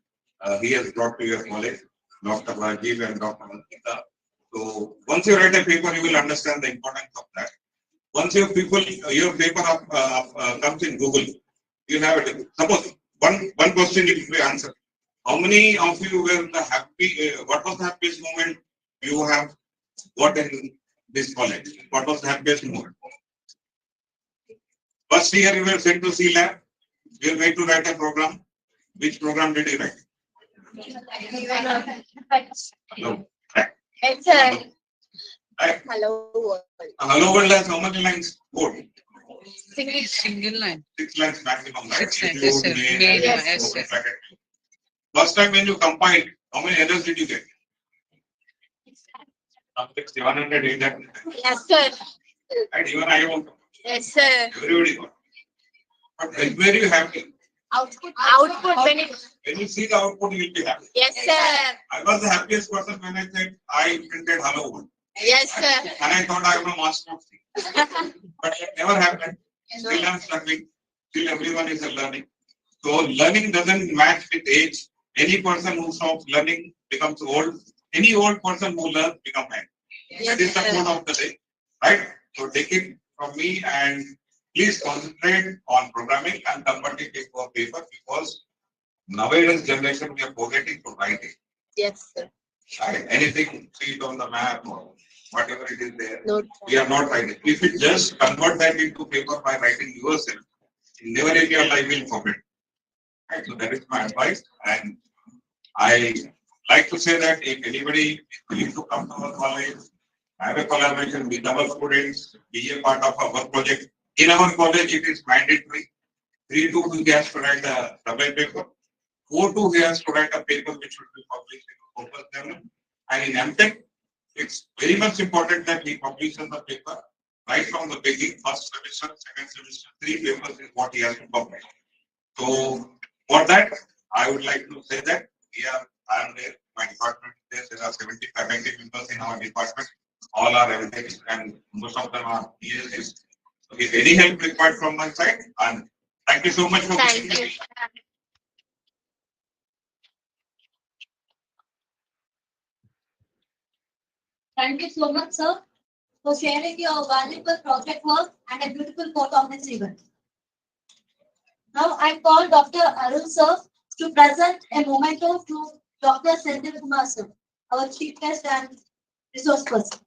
he has brought to your college, Dr. Rajiv and Dr. Ankita. So once you write a paper, you will understand the importance of that. Once your paper comes in Google, you have it. Suppose one question will be answered. How many of you were the happy? What was the happiest moment you have got in this college? What was the happiest moment? First year you were sent to C lab. You were made to write a program. Which program did you write? No. It's Hello World. Hello World has how many lines? Code. Single line. 6 lines maximum, right? 6 lines, yes, sir. Yes, sir. First time when you compiled, how many errors did you get? 700, 800. Yes, sir. And even I won't. Yes, sir. Everybody got. But where you happy? Output When you see the output, you will be happy. Yes, sir. I was the happiest person when I said I printed hello world. Yes, sir. And I thought I am a master of things. But it never happened. Still I'm struggling. Still everyone is learning. So learning doesn't match with age. Any person who stops learning becomes old. Any old person who learns becomes young. That is the code of the day. Right? So take it from me and please concentrate on programming and converting it to a paper because nowadays generation we are forgetting to write it. Yes, sir. Right? Anything, see it on the map or whatever it is there. No. We are not writing. If you just convert that into paper by writing yourself, never in your life will forget. Right? So that is my advice. And I like to say that if anybody needs to come to our college, have a collaboration with our students, be a part of our project. In our college, it is mandatory. 3-2 he has to write a double paper. 4-2 he has to write a paper which should be published in a focus journal. And in MTech, it's very much important that he publishes the paper right from the beginning, first semester, second semester, 3 papers is what he has to publish. So for that, I would like to say that I am there, my department is there are 75 members in our department. All are MTechs and most of them are PhDs. So if any help required from my side, and thank you so much for Thank you. Thank you so much, sir, for sharing your valuable project work and a beautiful quote on this event. Now I call Dr. Arun sir to present a memento to Dr. Senthil Kumar sir, our chief guest and resource person.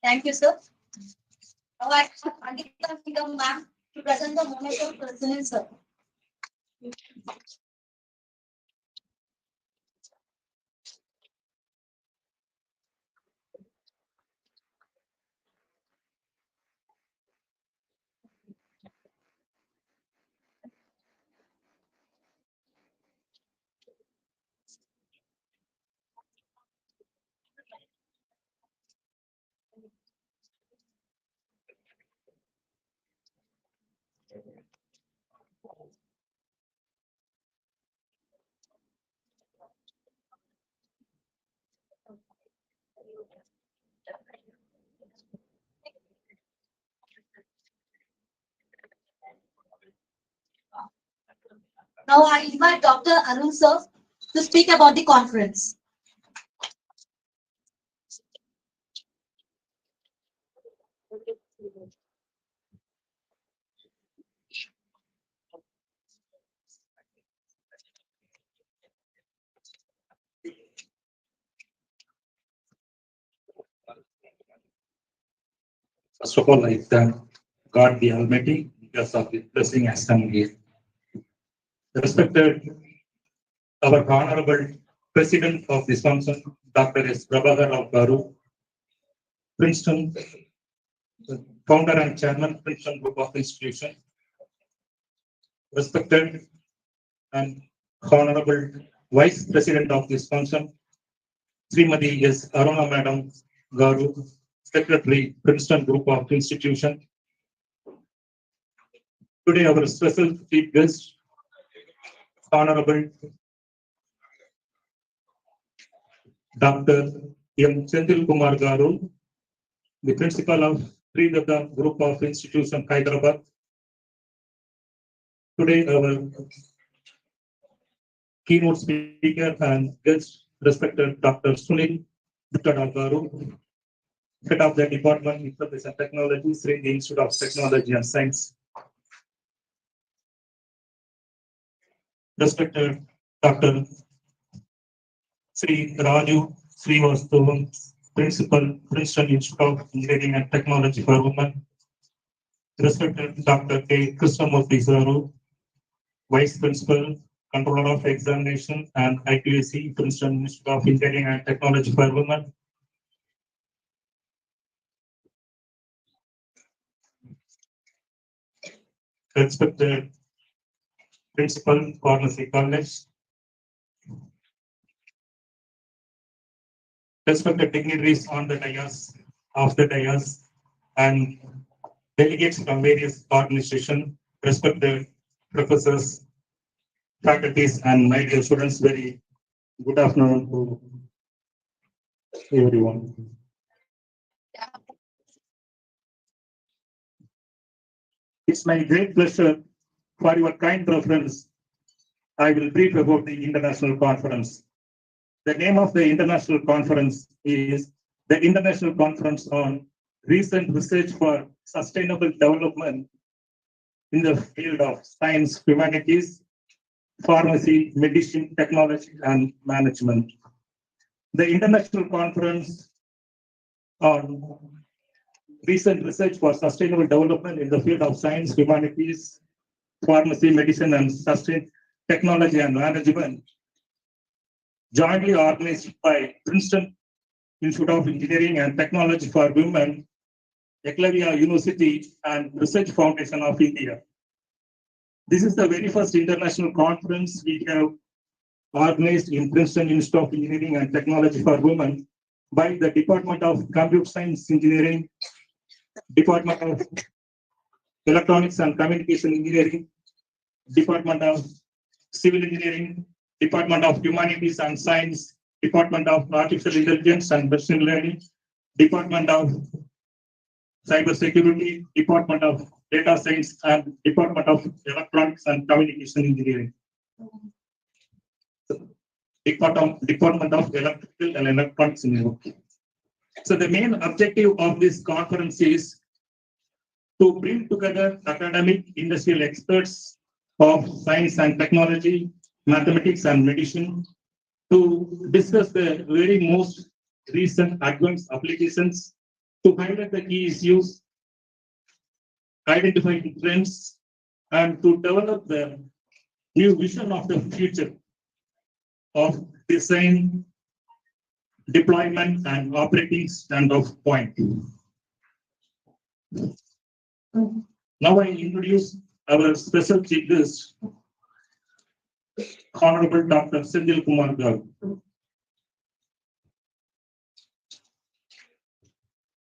Thank you, sir. Now I call Ankita ma'am to present the memento of President sir. Now I invite Dr. Arun sir to speak about the conference. First of all, I thank God the Almighty because of the blessing has come here. Respected our Honorable President of this function, Dr. S. Prabhakar Rao Garu, Princeton, founder and chairman, Princeton Group of Institution. Respected and Honorable Vice President of this function, Srimati S. Aruna Madam Garu, Secretary, Princeton Group of Institution. Today, our special chief guest, Honorable Dr. M. Senthil Kumar Garu, the principal of Sri Datta Group of Institution, Hyderabad. Today, our keynote speaker and guest, respected Dr. Sunil Garu, head of the Department of Information Technology, Sri Institute of Technology and Science. Respected Dr. Sri Raju Srivastavam, Principal, Princeton Institute of Engineering and Technology for Women. Respected Dr. K. Krishnamurthy Garu, Vice Principal, Controller of Examination and IQAC, Princeton Institute of Engineering and Technology for Women. Respected Principal, Pharmacy College. Respected dignitaries on the dais, of the dais, and delegates from various organizations, respected professors, faculties, and my dear students, very good afternoon to everyone. It's my great pleasure for your kind reference. I will brief about the international conference. The name of the international conference is the International Conference on Recent Research for Sustainable Development in the field of science, humanities, pharmacy, medicine, technology, and management. The International Conference on Recent Research for Sustainable Development in the field of science, humanities, pharmacy, medicine, and sustain technology and management, jointly organized by Princeton Institute of Engineering and Technology for Women, Eklavya University, and Research Foundation of India. This is the very first international conference we have organized in Princeton Institute of Engineering and Technology for Women by the Department of Computer Science Engineering, Department of Electronics and Communication Engineering, Department of Civil Engineering, Department of Humanities and Science, Department of Artificial Intelligence and Machine Learning, Department of Cybersecurity, Department of Data Science, and Department of Electronics and Communication Engineering. Department of Electrical and Electronics Engineering. So the main objective of this conference is to bring together academic industrial experts of science and technology, mathematics and medicine to discuss the very most recent advanced applications, to highlight the key issues, identify trends, and to develop the new vision of the future of design, deployment, and operating standoff point. Now I introduce our special chief guest, Honorable Dr. Senthil Kumar Garu.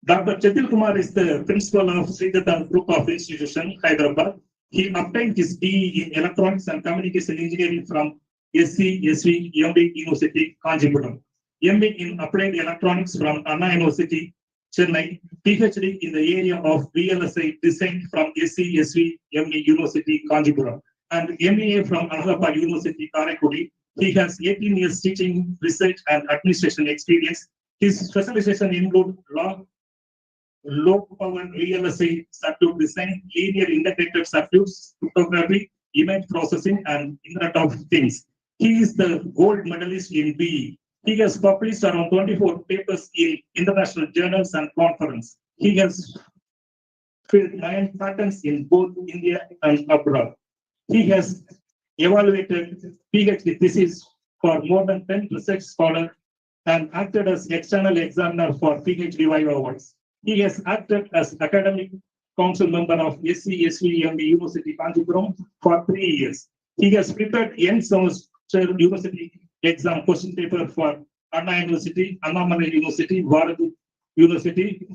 Dr. Senthil Kumar is the principal of Sri Datta Group of Institution, Hyderabad. He obtained his BE in Electronics and Communication Engineering from SC/SV MB University, Kanchipuram. MB in Applied Electronics from Anna University, Chennai. PhD in the area of VLSI Design from SC/SV MB University, Kanchipuram. and MA from RFI University-Damoh. He has 18 years teaching, research, and administration experience. His specialization include low power VLSI circuit design, linear integrated circuits, cryptography, image processing, and Internet of Things. He is the gold medalist in BE. He has published around 24 papers in international journals and conferences. He has filed 9 patents in both India and abroad. He has evaluated PhD thesis for more than 10 research scholars and acted as external examiner for PhD Viva Awards. He has acted as academic council member of SCSVMB University Kanchipuram for 3 years. He has prepared young semester university exam question paper for Anna University, Annamalai University, Bharati University,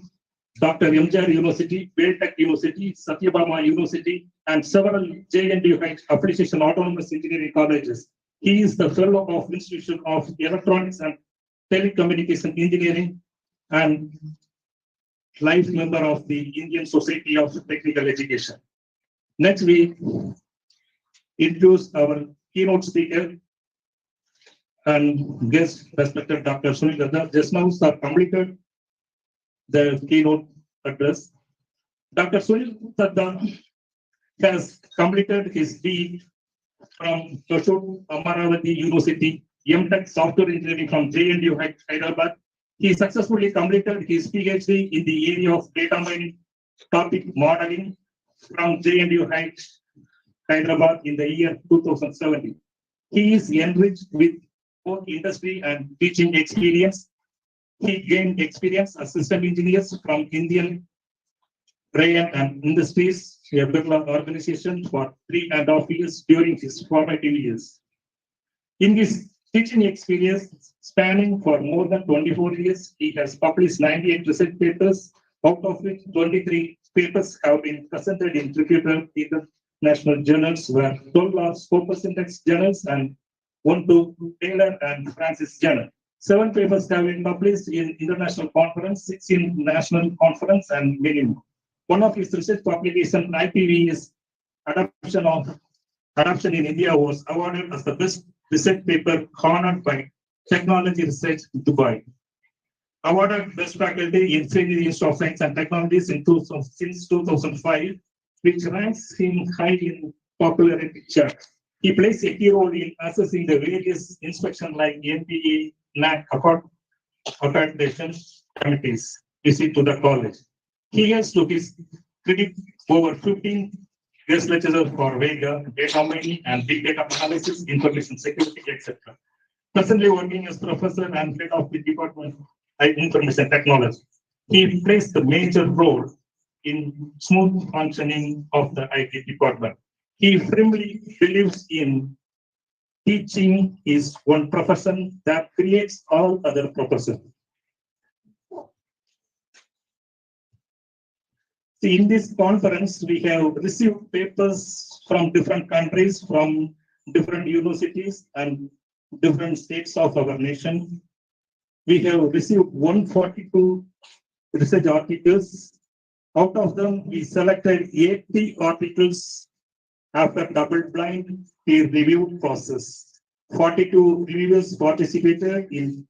Dr. MJR University, Beltech University, Satyabama University, and several JNDU Application Autonomous Engineering Colleges. He is the fellow of Institute of Electronics and Telecommunication Engineering and life member of the Indian Society of Technical Education. Next, we introduce our keynote speaker and guest, respected Dr. Sunil Gadda. Just now, sir completed the keynote address. Dr. Sunil Gadda has completed his BE from Kashur Amaravati University, MTech Software Engineering from JNDU Hyderabad. He successfully completed his PhD in the area of data mining topic modeling from JNDU Hyderabad in the year 2017. He is enriched with both industry and teaching experience. He gained experience as system engineers from Indian Rail and Industries, a Birla organization, for 3.5 years during his formative years. In his teaching experience spanning for more than 24 years, he has published 98 research papers, out of which 23 papers have been presented in reputed international journals, where 12 are Scopus Index journals and 1 to Taylor and Francis journal. 7 papers have been published in international conference, 6 in national conference, and many more. One of his research publication, IPV's adoption in India, was awarded as the best research paper honored by Technology Research Dubai. Awarded best faculty in Sri Institute of Science and Technologies since 2005, which ranks him high in popularity chart. He plays a key role in assessing the various inspection like NPA, NAC, accreditation committees visit to the college. He has to his credit over 15 guest lecturers for Vega, data mining, and big data analysis, information security, etc. Presently working as professor and head of the Department of Information Technology. He plays the major role in smooth functioning of the IT department. He firmly believes in teaching is one profession that creates all other professions. In this conference, we have received papers from different countries, from different universities and different states of our nation. We have received 142 research articles. Out of them, we selected 80 articles after double-blind peer review process. 42 reviewers participated in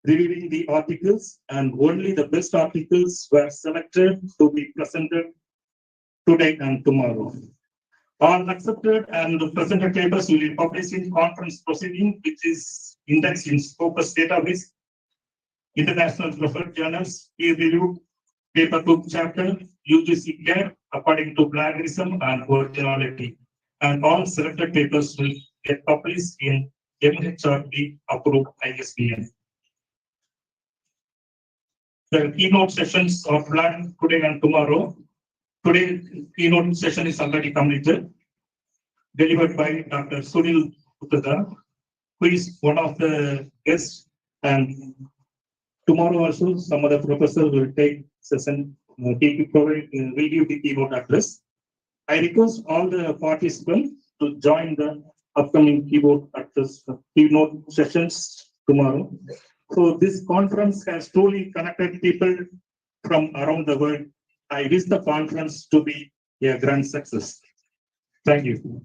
reviewing the articles, and only the best articles were selected to be presented today and tomorrow. All accepted and presented papers will be published in conference proceeding, which is indexed in Scopus database, international preferred journals, peer-reviewed paper book chapter, UGC-CARE, according to plagiarism and originality. And all selected papers will get published in MHRD approved ISBN. The keynote sessions are planned today and tomorrow. Today's keynote session is already completed, delivered by Dr. Sunil Gadda, who is one of the guests, and tomorrow also some other professor will take session, will give the keynote address. I request all the participants to join the upcoming keynote sessions tomorrow. So this conference has truly connected people from around the world. I wish the conference to be a grand success. Thank you.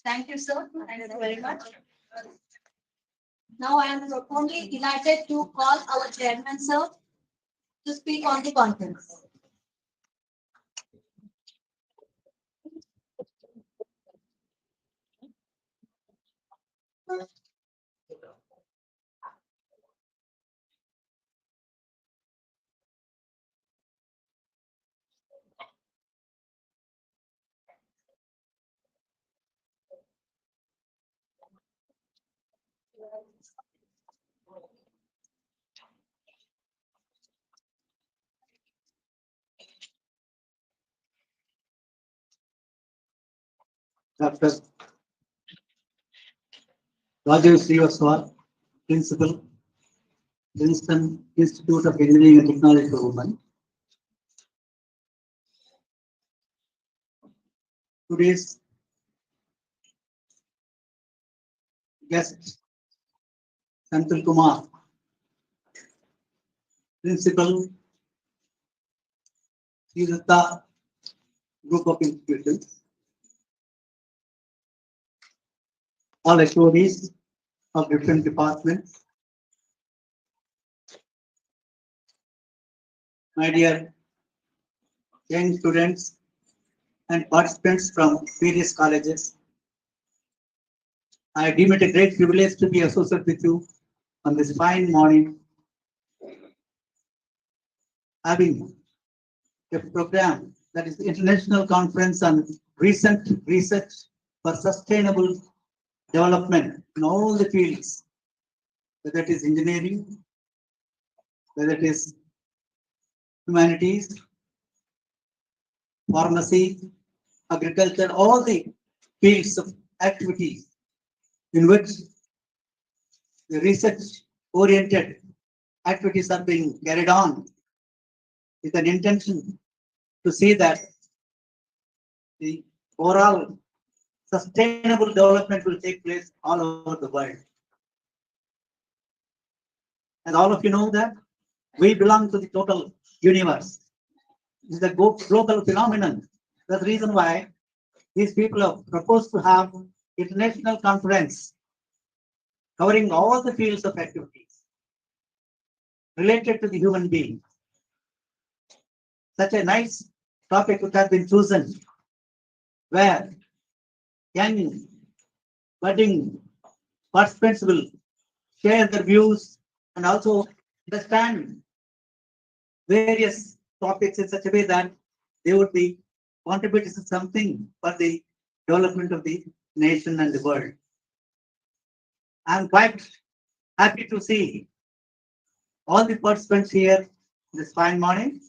Thank you, sir. Thank you very much. Now I am profoundly delighted to call our chairman, sir, to speak on the conference. Dr. Rajesh Srivastava, Principal, Princeton Institute of Engineering and Technology for Women. Today's guest, Santil Kumar, Principal, Sridhatta Group of Institutions. All HODs of different departments. My dear young students and participants from various colleges, I deem it a great privilege to be associated with you on this fine morning, having a program that is the International Conference on Recent Research for Sustainable Development in all the fields, whether it is engineering, whether it is humanities, pharmacy, agriculture, all the fields of activities in which the research-oriented activities are being carried on with an intention to see that the overall sustainable development will take place all over the world. And all of you know that we belong to the total universe. This is a global phenomenon. That's the reason why these people have proposed to have international conference covering all the fields of activities related to the human being. Such a nice topic which has been chosen, where young budding participants will share their views and also understand various topics in such a way that they would be contributing something for the development of the nation and the world. I'm quite happy to see all the participants here this fine morning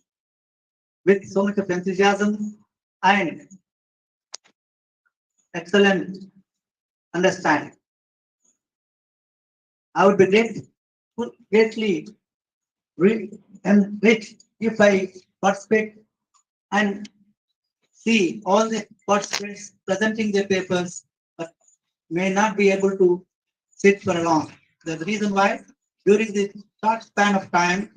with so much of enthusiasm and excellent understanding. I would be greatly enriched if I participate and see all the participants presenting their papers, but may not be able to sit for long. That's the reason why during the short span of time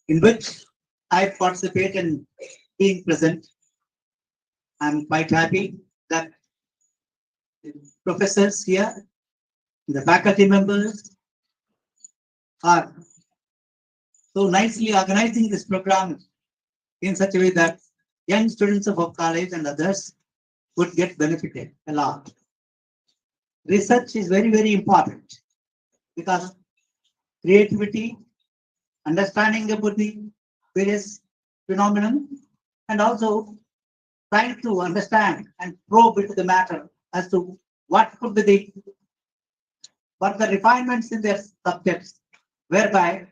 in which I participate in being present, I'm quite happy that the professors here, the faculty members are so nicely organizing this program in such a way that young students of our college and others would get benefited a lot. Research is very, very important because creativity, understanding about the various phenomenon, and also trying to understand and probe into the matter as to what could be the refinements in their subjects, whereby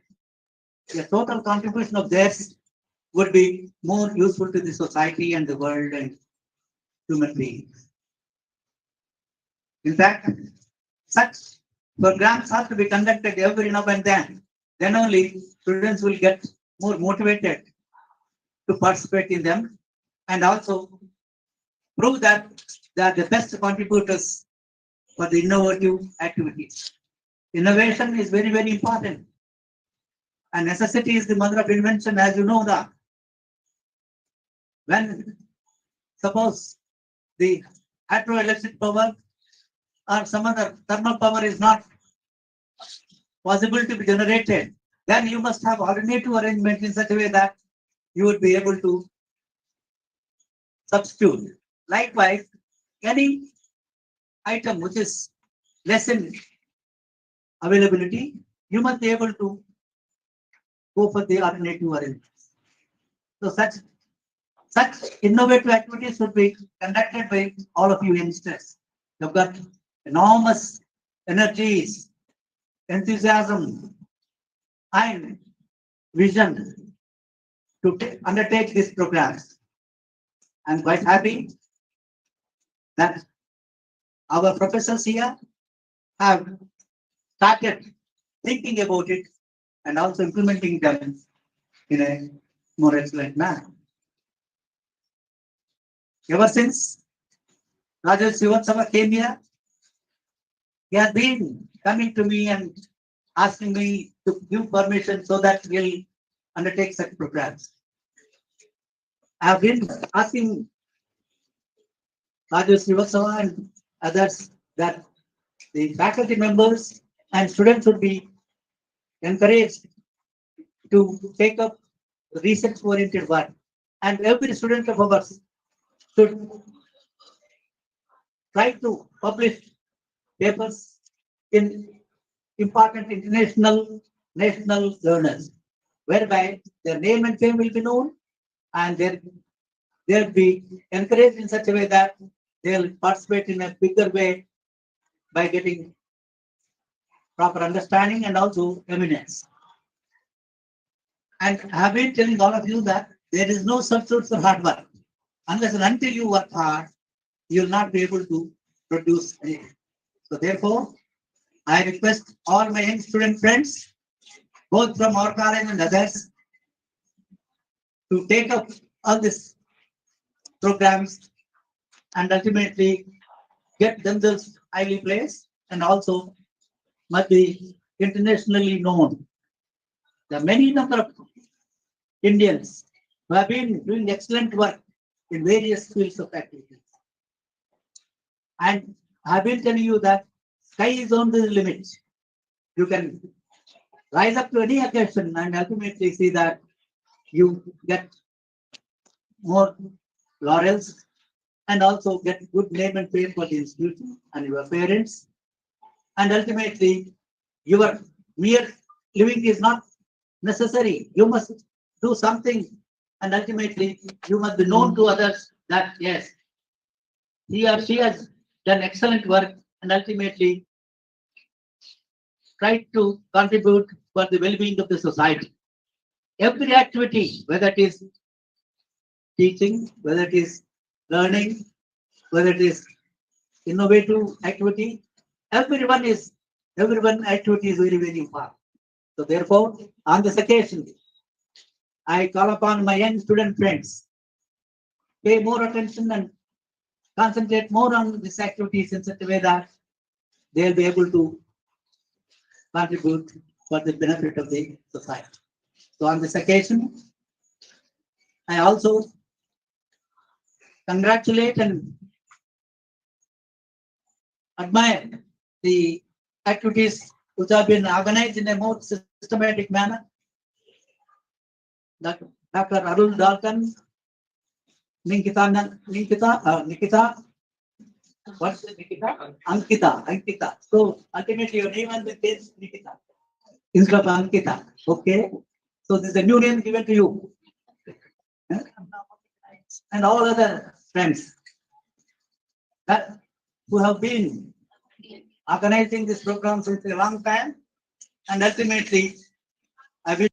the total contribution of theirs would be more useful to the society and the world and human beings. In fact, such programs have to be conducted every now and then. Then only students will get more motivated to participate in them and also prove that they are the best contributors for the innovative activities. Innovation is very, very important. And necessity is the mother of invention, as you know that. When suppose the hydroelectric power or some other thermal power is not possible to be generated, then you must have alternative arrangement in such a way that you would be able to substitute. Likewise, any item which is less in availability, you must be able to go for the alternative arrangements. So such innovative activities should be conducted by all of you youngsters. You've got enormous energies, enthusiasm, and vision to undertake these programs. I'm quite happy that our professors here have started thinking about it and also implementing them in a more excellent manner. Ever since Rajesh Srivastava came here, he has been coming to me and asking me to give permission so that we'll undertake such programs. I have been asking Rajesh Srivastava and others that the faculty members and students should be encouraged to take up research-oriented work, and every student of ours should try to publish papers in important international, national journals, whereby their name and fame will be known, and they'll be encouraged in such a way that they'll participate in a bigger way by getting proper understanding and also eminence. And I have been telling all of you that there is no substitute for hard work. Unless and until you work hard, you will not be able to produce anything. So therefore, I request all my young student friends, both from our college and others, to take up all these programs and ultimately get themselves highly placed and also must be internationally known. There are many number of Indians who have been doing excellent work in various fields of activities. And I've been telling you that sky is on the limit. You can rise up to any occasion and ultimately see that you get more laurels and also get good name and fame for the institution and your parents. And ultimately, your mere living is not necessary. You must do something, and ultimately, you must be known to others that yes, he or she has done excellent work, and ultimately try to contribute for the well-being of the society. Every activity, whether it is teaching, whether it is learning, whether it is innovative activity, everyone activity is very, very important. So therefore, on this occasion, I call upon my young student friends, pay more attention and concentrate more on these activities in such a way that they'll be able to contribute for the benefit of the society. So on this occasion, I also congratulate and admire the activities which have been organized in a more systematic manner. Dr. Arul Dalton, Nikita, what's Nikita? Ankita. So ultimately your name and the is Nikita instead of Ankita. Okay. So this is a new name given to you. And all other friends that who have been organizing this program since a long time, and ultimately I wish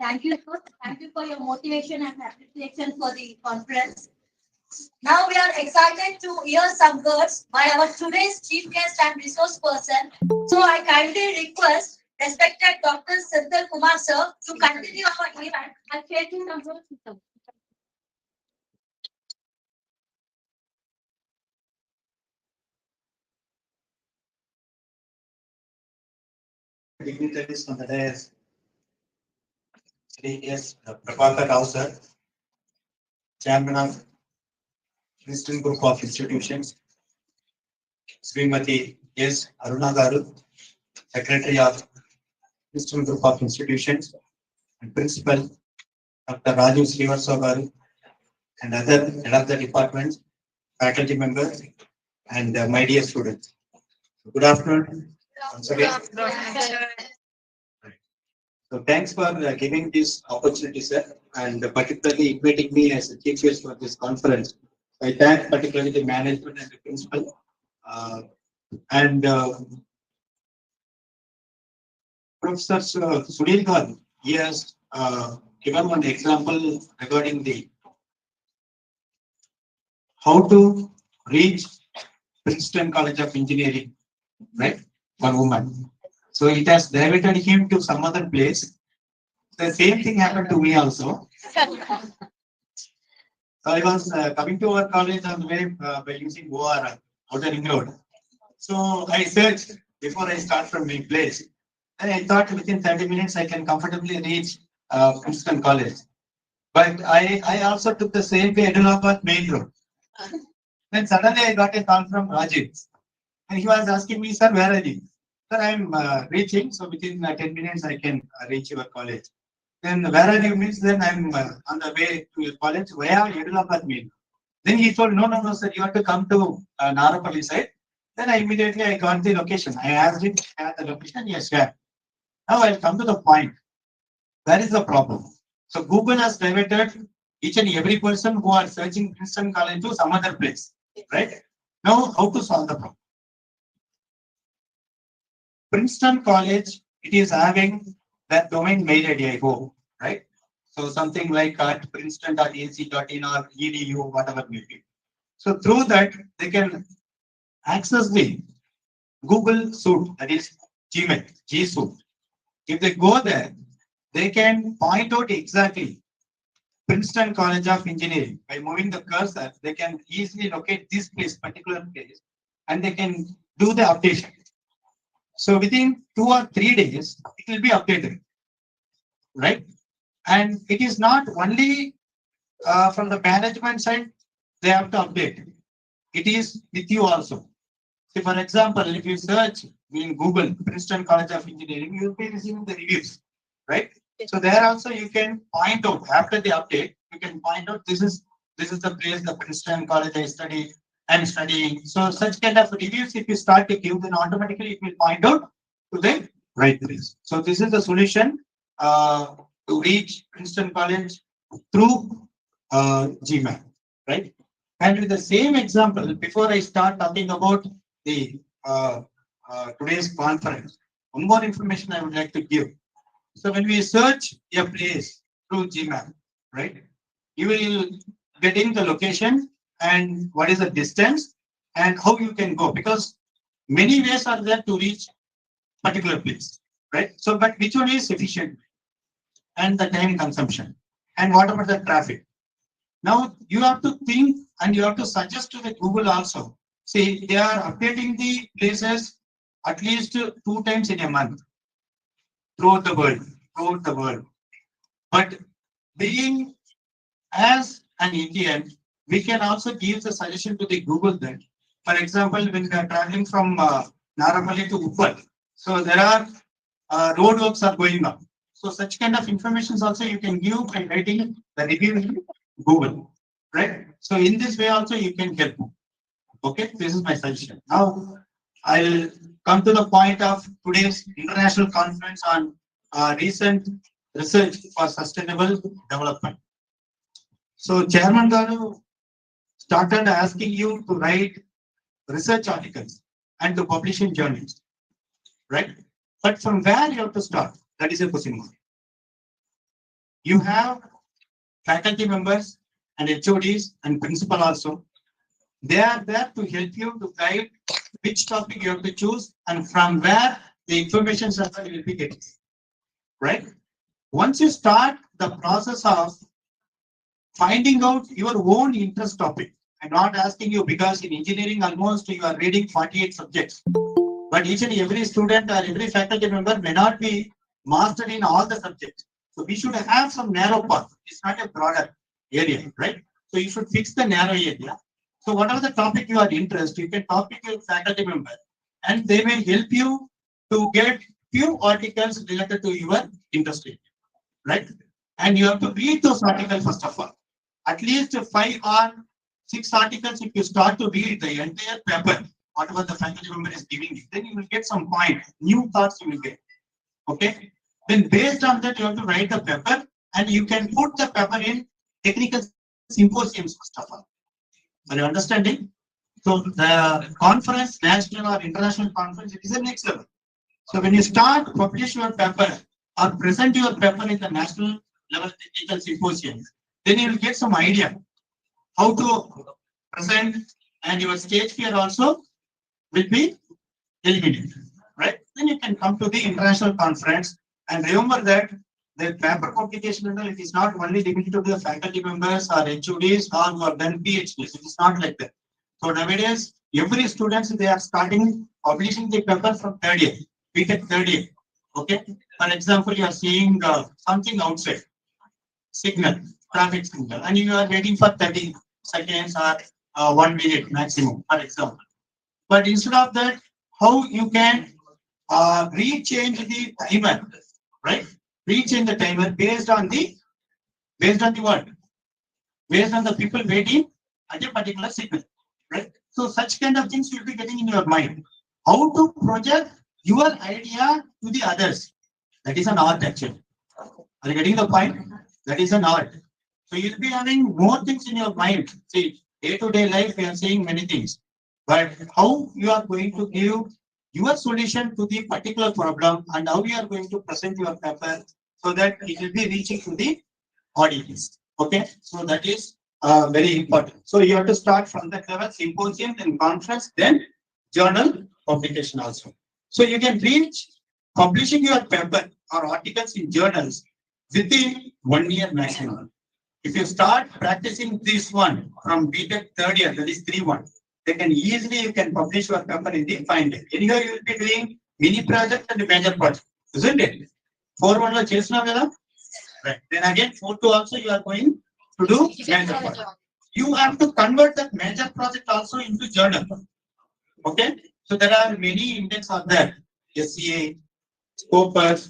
Thank you, sir. Thank you for your motivation and appreciation for the conference. Now we are excited to hear some words by our today's chief guest and resource person. So I kindly request respected Dr. Senthil Kumar sir to continue our event and sharing some words with them. dignitaries on the dais. Shri S. Prabhakar Rao sir, Chairman of Princeton Group of Institutions. Srimati S. Aruna Garu, Secretary of Princeton Group of Institutions, and Principal Dr. Raju Srivastava Garu, and other head of the departments, faculty members, and my dear students. Good afternoon. Once again. So thanks for giving this opportunity, sir, and particularly inviting me as a chief guest for this conference. I thank particularly the management and the principal. And Professor Sudhir Khan, he has given one example regarding the how to reach Princeton College of Engineering, right, for women. So it has diverted him to some other place. The same thing happened to me also. So I was coming to our college on the way by using OR, Outer Ring Road. So I searched before I start from my place. And I thought within 30 minutes I can comfortably reach Princeton College. But I also took the same way, Hyderabad main road. Then suddenly I got a call from Rajiv. And he was asking me, sir, where are you? Sir, I'm reaching. So within 10 minutes I can reach your college. Then where are you means then I'm on the way to your college via Hyderabad main. Then he told, no, sir, you have to come to Narapalli side. Then I immediately got the location. I asked him at the location, yes, sir. Now I'll come to the point. That is the problem. So Google has diverted each and every person who are searching Princeton College to some other place, right? Now, how to solve the problem? Princeton College, it is having that domain mail ID, I hope, right? So something like at princeton.ac.in or edu, whatever may be. So through that, they can access the Google Suite, that is Gmail, G Suite. If they go there, they can point out exactly Princeton College of Engineering. By moving the cursor, they can easily locate this place, particular place, and they can do the updation. So within 2 or 3 days, it will be updated, right? And it is not only from the management side, they have to update. It is with you also. So for example, if you search in Google Princeton College of Engineering, you will be receiving the reviews, right? So there also you can point out after the update, you can point out this is the place, the Princeton College I'm studying. So such kind of reviews, if you start to give, then automatically it will point out to the right place. So this is the solution to reach Princeton College through Gmail, right? And with the same example, before I start talking about the today's conference, one more information I would like to give. So when we search a place through Gmail, right, you will get in the location and what is the distance and how you can go, because many ways are there to reach particular place, right? So, but which one is efficient and the time consumption and what about the traffic? Now you have to think and you have to suggest to the Google also. See, they are updating the places at least 2 times in a month throughout the world. But being as an Indian, we can also give the suggestion to the Google that, for example, when we are traveling from Narapalli to Uppal, so there are roadworks are going up. So such kind of information also you can give by writing the review in Google, right? So in this way also you can help. Okay, this is my suggestion. Now I'll come to the point of today's international conference on recent research for sustainable development. So Chairman Garu started asking you to write research articles and to publish in journals, right? But from where you have to start? That is a question mark. You have faculty members and HODs and principal also. They are there to help you to guide which topic you have to choose and from where the information circle will be getting, right? Once you start the process of finding out your own interest topic, I'm not asking you because in engineering almost you are reading 48 subjects. but each and every student or every faculty member may not be mastered in all the subjects. So we should have some narrow path. It's not a broader area, right? So you should fix the narrow area. So whatever the topic you are interested, you can talk to your faculty member, and they will help you to get few articles related to your interest area, right? And you have to read those articles first of all. At least 5 or 6 articles, if you start to read the entire paper, whatever the faculty member is giving you, then you will get some point, new thoughts you will get. Okay. Then based on that, you have to write the paper, and you can put the paper in technical symposiums first of all. Are you understanding? So the conference, national or international conference, it is the next level. So when you start publish your paper or present your paper in the national level technical symposium, then you will get some idea how to present, and your stage fear also will be eliminated, right? Then you can come to the international conference, and remember that the paper publication, it is not only limited to the faculty members or HODs or who have done PhDs. It is not like that. So nowadays, every students, they are starting publishing the paper from third year, BTech third year. Okay. For example, you are seeing something outside, signal, traffic signal, and you are waiting for 30 seconds or 1 minute maximum, for example. But instead of that, how you can rechange the timer, right? Rechange the timer based on the what? Based on the people waiting at a particular signal, right? So such kind of things you'll be getting in your mind. How to project your idea to the others. That is an art actually. Are you getting the point? That is an art. So you'll be having more things in your mind. See, day-to-day life, we are seeing many things. But how you are going to give your solution to the particular problem, and how you are going to present your paper so that it will be reaching to the audience. Okay, so that is very important. So you have to start from the level, symposium, then conference, then journal publication also. So you can reach publishing your paper or articles in journals within 1 year maximum. If you start practicing this one from BTech third year, that is 3-1, they can easily, you can publish your paper in the final year. Anyhow, you will be doing mini project and major project, isn't it? 4-1 lo chesna kada? Right. Then again, 4-2 also you are going to do major project. You have to convert that major project also into journal. Okay. So there are many index are there. SCA, Scopus,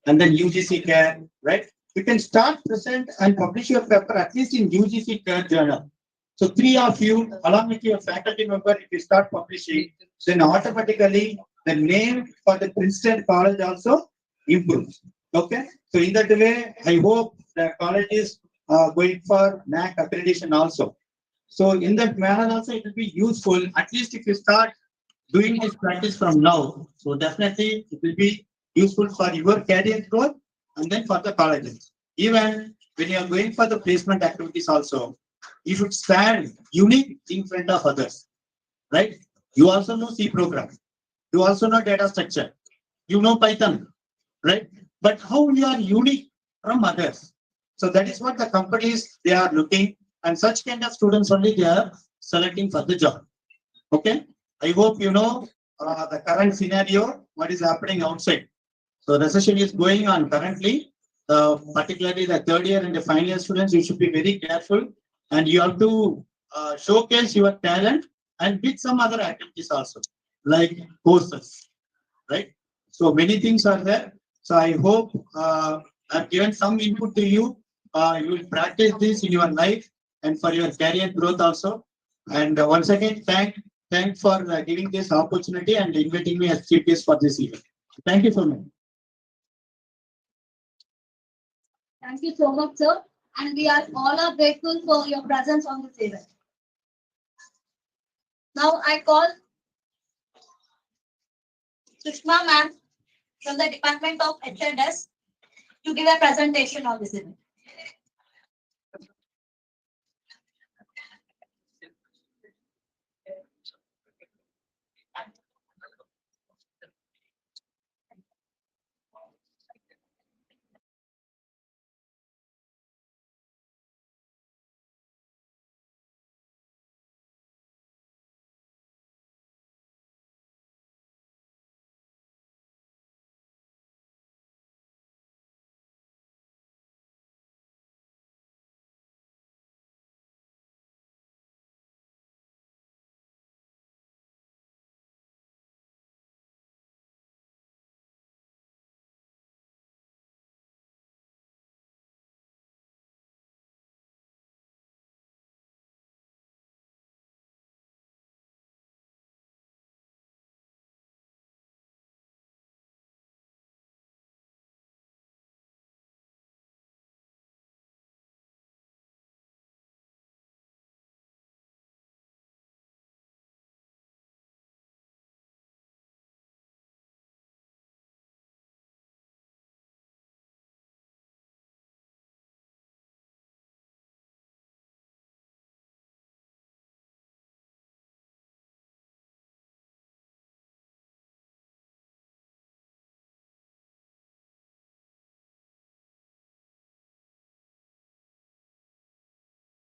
and then UGC-CARE, right? You can start present and publish your paper at least in UGC-CARE journal. So 3 of you, along with your faculty member, if you start publishing, then automatically the name for the Princeton college also improves. Okay. So in that way, I hope the college is going for NAC accreditation also. So in that manner also, it will be useful, at least if you start doing this practice from now. So definitely it will be useful for your career growth and then for the colleges. Even when you are going for the placement activities also, you should stand unique in front of others, right? You also know C program. You also know data structure. You know Python, right? But how you are unique from others. So that is what the companies, they are looking, and such kind of students only they are selecting for the job. Okay. I hope you know the current scenario, what is happening outside. So recession is going on currently. Particularly the third year and the final year students, you should be very careful, and you have to showcase your talent and with some other activities also, like courses, right? So many things are there. So I hope I've given some input to you. You will practice this in your life and for your career growth also. And once again, thank for giving this opportunity and inviting me as chief guest for this event. Thank you so much. Thank you so much, sir. And we are all are grateful for your presence on this event. Now I call Sushma ma'am from the Department of HNS to give a presentation on this event.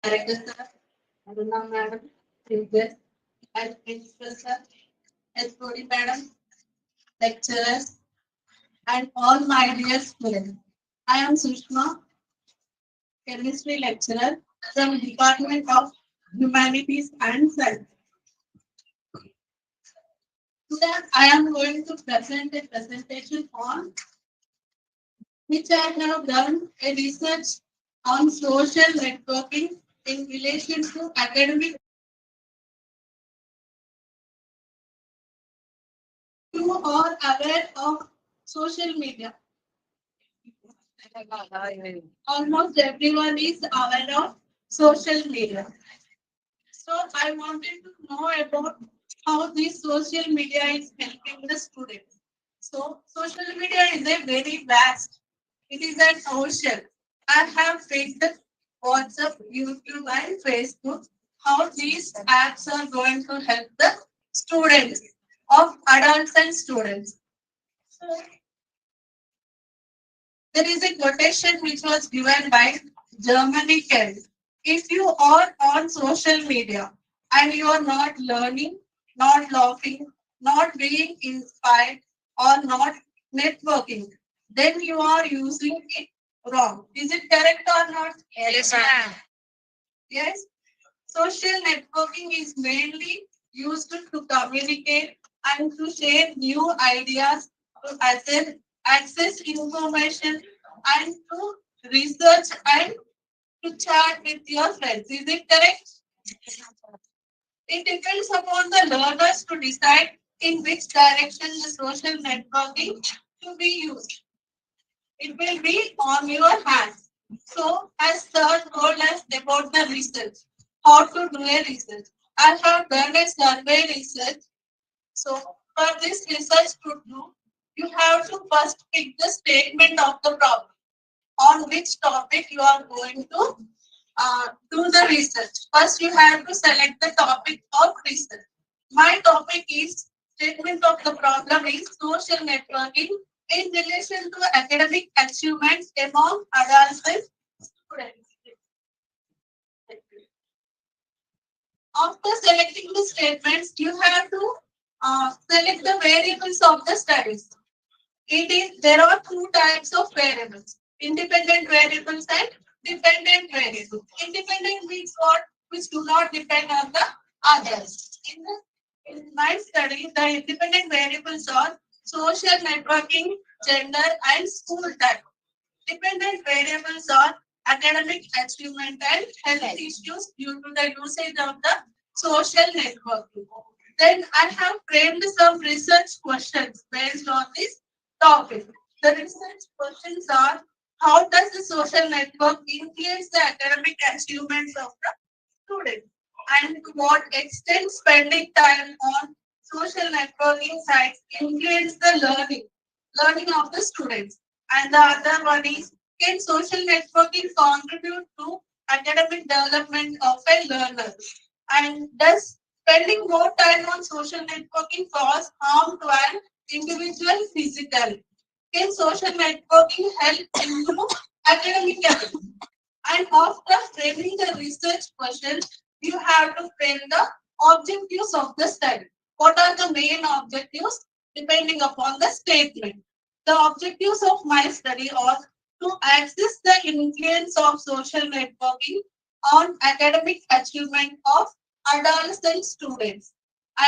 Director sir, Aruna madam, teachers, and principal sir, HOD madam, lecturers, and all my dear students. I am Sushma, chemistry lecturer from Department of Humanities and Science. Today I am going to present a presentation on which I have done a research on social networking in relation to academic. You are aware of social media. Almost everyone is aware of social media. So I wanted to know about how this social media is helping the students. So social media is a very vast. It is an ocean. I have Facebook, WhatsApp, YouTube, and Facebook. How these apps are going to help the students of adults and students. So there is a quotation which was given by Germany Kent. If you are on social media and you are not learning, not laughing, not being inspired, or not networking, then you are using it wrong. Is it correct or not? Yes, ma'am. Yes. Social networking is mainly used to communicate and to share new ideas, to access information, and to research and to chat with your friends. Is it correct? It depends upon the learners to decide in which direction the social networking to be used. It will be on your hands. So, as sir told us about the research, how to do a research. I have done a survey research. So, for this research to do, you have to first pick the statement of the problem on which topic you are going to do the research. First, you have to select the topic of research. My topic is statement of the problem is social networking in relation to academic achievements among adults and students. After selecting the statements, you have to select the variables of the studies. There are two types of variables: independent variables and dependent variables. Independent means what? Which do not depend on the others. In my study, the independent variables are social networking, gender, and school type. Dependent variables are academic achievement and health issues due to the usage of the social networking. Then I have framed some research questions based on this topic. The research questions are: how does the social network influence the academic achievements of the student? And to what extent spending time on social networking sites influence the learning of the students? And the other one is, can social networking contribute to academic development of a learner? And does spending more time on social networking cause harm to an individual physically? Can social networking help improve academic ability? And after framing the research questions, you have to frame the objectives of the study. What are the main objectives depending upon the statement? The objectives of my study are to assess the influence of social networking on academic achievement of adults and students,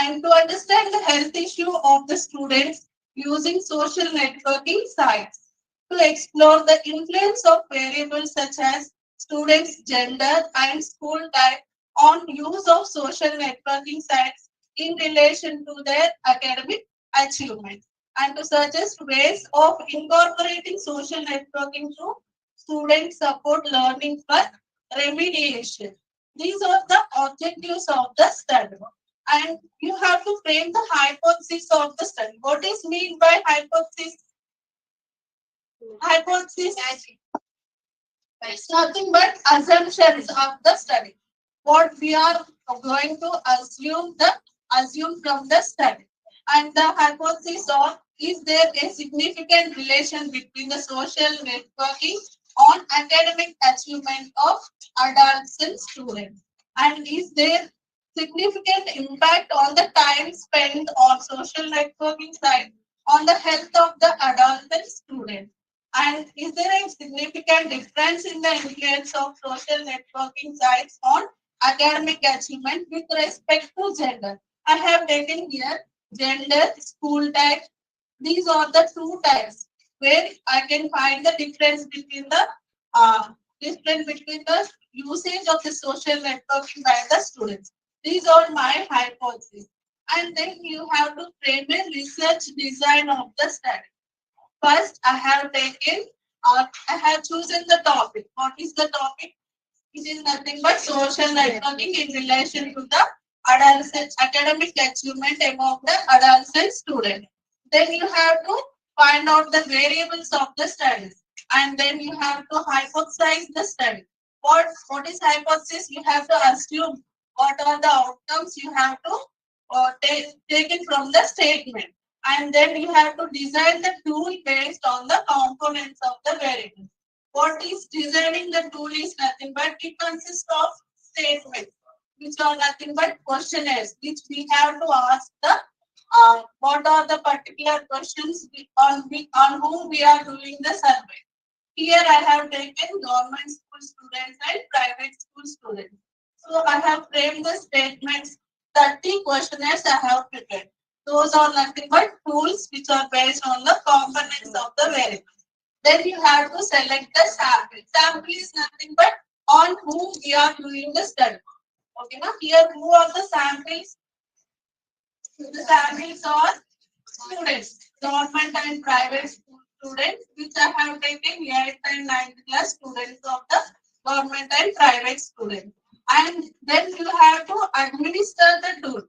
and to understand the health issue of the students using social networking sites, to explore the influence of variables such as students' gender and school type on use of social networking sites in relation to their academic achievement, and to suggest ways of incorporating social networking to student support learning for remediation. These are the objectives of the study. And you have to frame the hypothesis of the study. What is mean by hypothesis? Hypothesis is nothing but assumptions of the study. What we are going to assume from the study. And the hypothesis of, is there a significant relation between the social networking on academic achievement of adults and students? And is there significant impact on the time spent on social networking site on the health of the adults and students? And is there a significant difference in the influence of social networking sites on academic achievement with respect to gender? I have taken here gender, school type. These are the two types where I can find the uh, difference between the usage of the social networking by the students. These are my hypotheses. And then you have to frame a research design of the study. First, I have chosen the topic. What is the topic? It is nothing but social networking in relation to the adolescent academic achievement among the adolescent students. Then you have to find out the variables of the studies, and then you have to hypothesize the study. What is hypothesis? You have to assume what are the outcomes you have to take it from the statement, and then you have to design the tool based on the components of the variable. What is designing the tool is nothing but it consists of statements, which are nothing but questionnaires, which we have to ask the what are the particular questions on whom we are doing the survey. Here I have taken government school students and private school students. So I have framed the statements, 30 questionnaires I have prepared. Those are nothing but tools which are based on the components of the variable. Then you have to select the sample. Sample is nothing but on whom we are doing the study. Okay, now here who are the samples? The samples are students, government and private school students, which I have taken 8th and 9th class students of the government and private students. And then you have to administer the tool.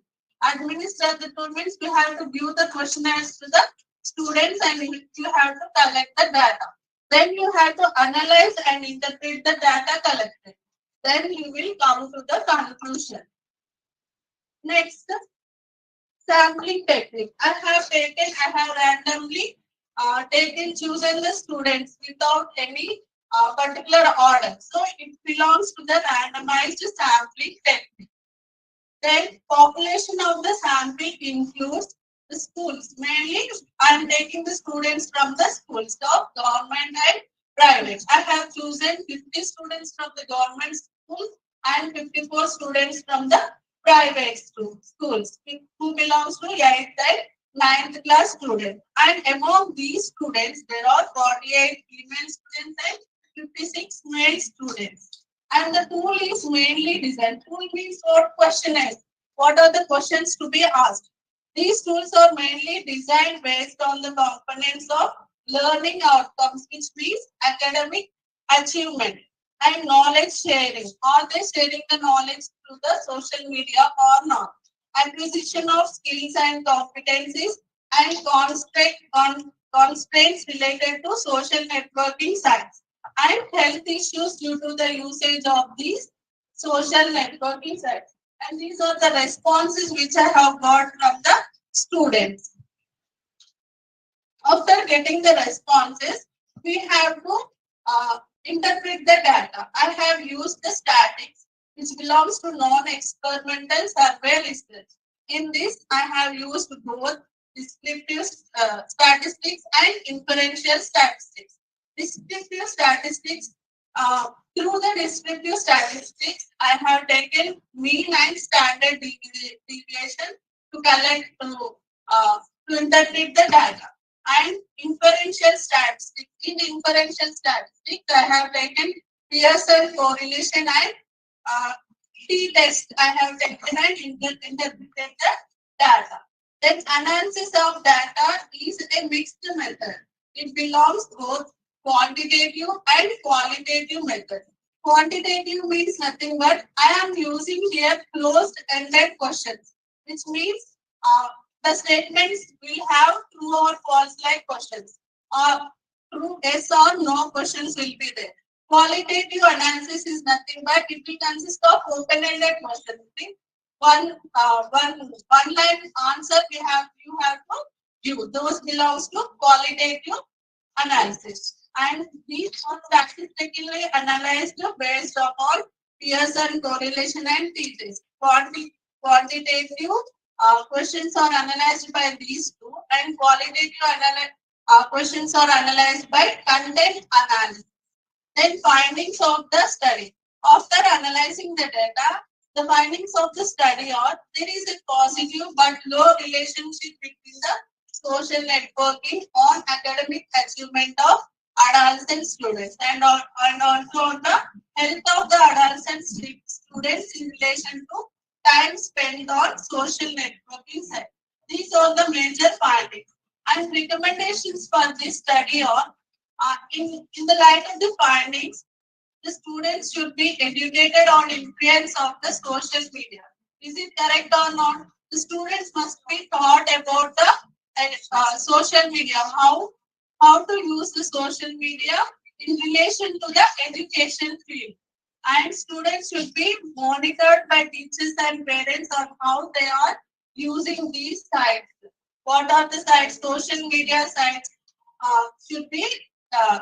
Administer the tool means you have to view the questionnaires to the students and you have to collect the data. Then you have to analyze and interpret the data collected. Then you will come to the conclusion. Next, sampling technique. I have randomly chosen the students without any particular order. So it belongs to the randomized sampling technique. Then population of the sample includes the schools. Mainly, I am taking the students from the schools of government and private. I have chosen 50 students from the government schools and 54 students from the private schools who belongs to 8th and 9th class students. And among these students, there are 48 female students and 56 male students. And the tool is mainly designed. Tool means what? Questionnaires. What are the questions to be asked? These tools are mainly designed based on the components of learning outcomes, which means academic achievement and knowledge sharing. Are they sharing the knowledge through the social media or not? Acquisition of skills and competencies and constraints related to social networking sites and health issues due to the usage of these social networking sites. And these are the responses which I have got from the students. After getting the responses, we have to interpret the data. I have used the statics, which belongs to non-experimental survey research. In this, I have used both descriptive statistics and inferential statistics. Descriptive statistics, through the descriptive statistics, I have taken mean and standard deviation to collect to interpret the data. And inferential statistics. In inferential statistics, I have taken Pearson correlation and t-test. I have taken and interpreted the data. Then analysis of data is a mixed method. It belongs both quantitative and qualitative method. Quantitative means nothing but I am using here closed-ended questions, which means the statements will have true or false like questions. True, yes or no questions will be there. Qualitative analysis is nothing but it will consist of open-ended questions. One line answer you have to give. Those belongs to qualitative analysis. and these are statistically analyzed based upon Pearson correlation and thesis. Quantitative questions are analyzed by these two, and qualitative questions are analyzed by content analysis. Then findings of the study. After analyzing the data, the findings of the study are there is a positive but low relationship between the social networking on academic achievement of adolescent students and also on the health of the adolescent students in relation to time spent on social networking site. These are the major findings and recommendations for this study are in the light of the findings, the students should be educated on influence of the social media. Is it correct or not? The students must be taught about the social media, how to use the social media in relation to the education field. And students should be monitored by teachers and parents on how they are using these sites. What are the sites? Social media sites should be uh,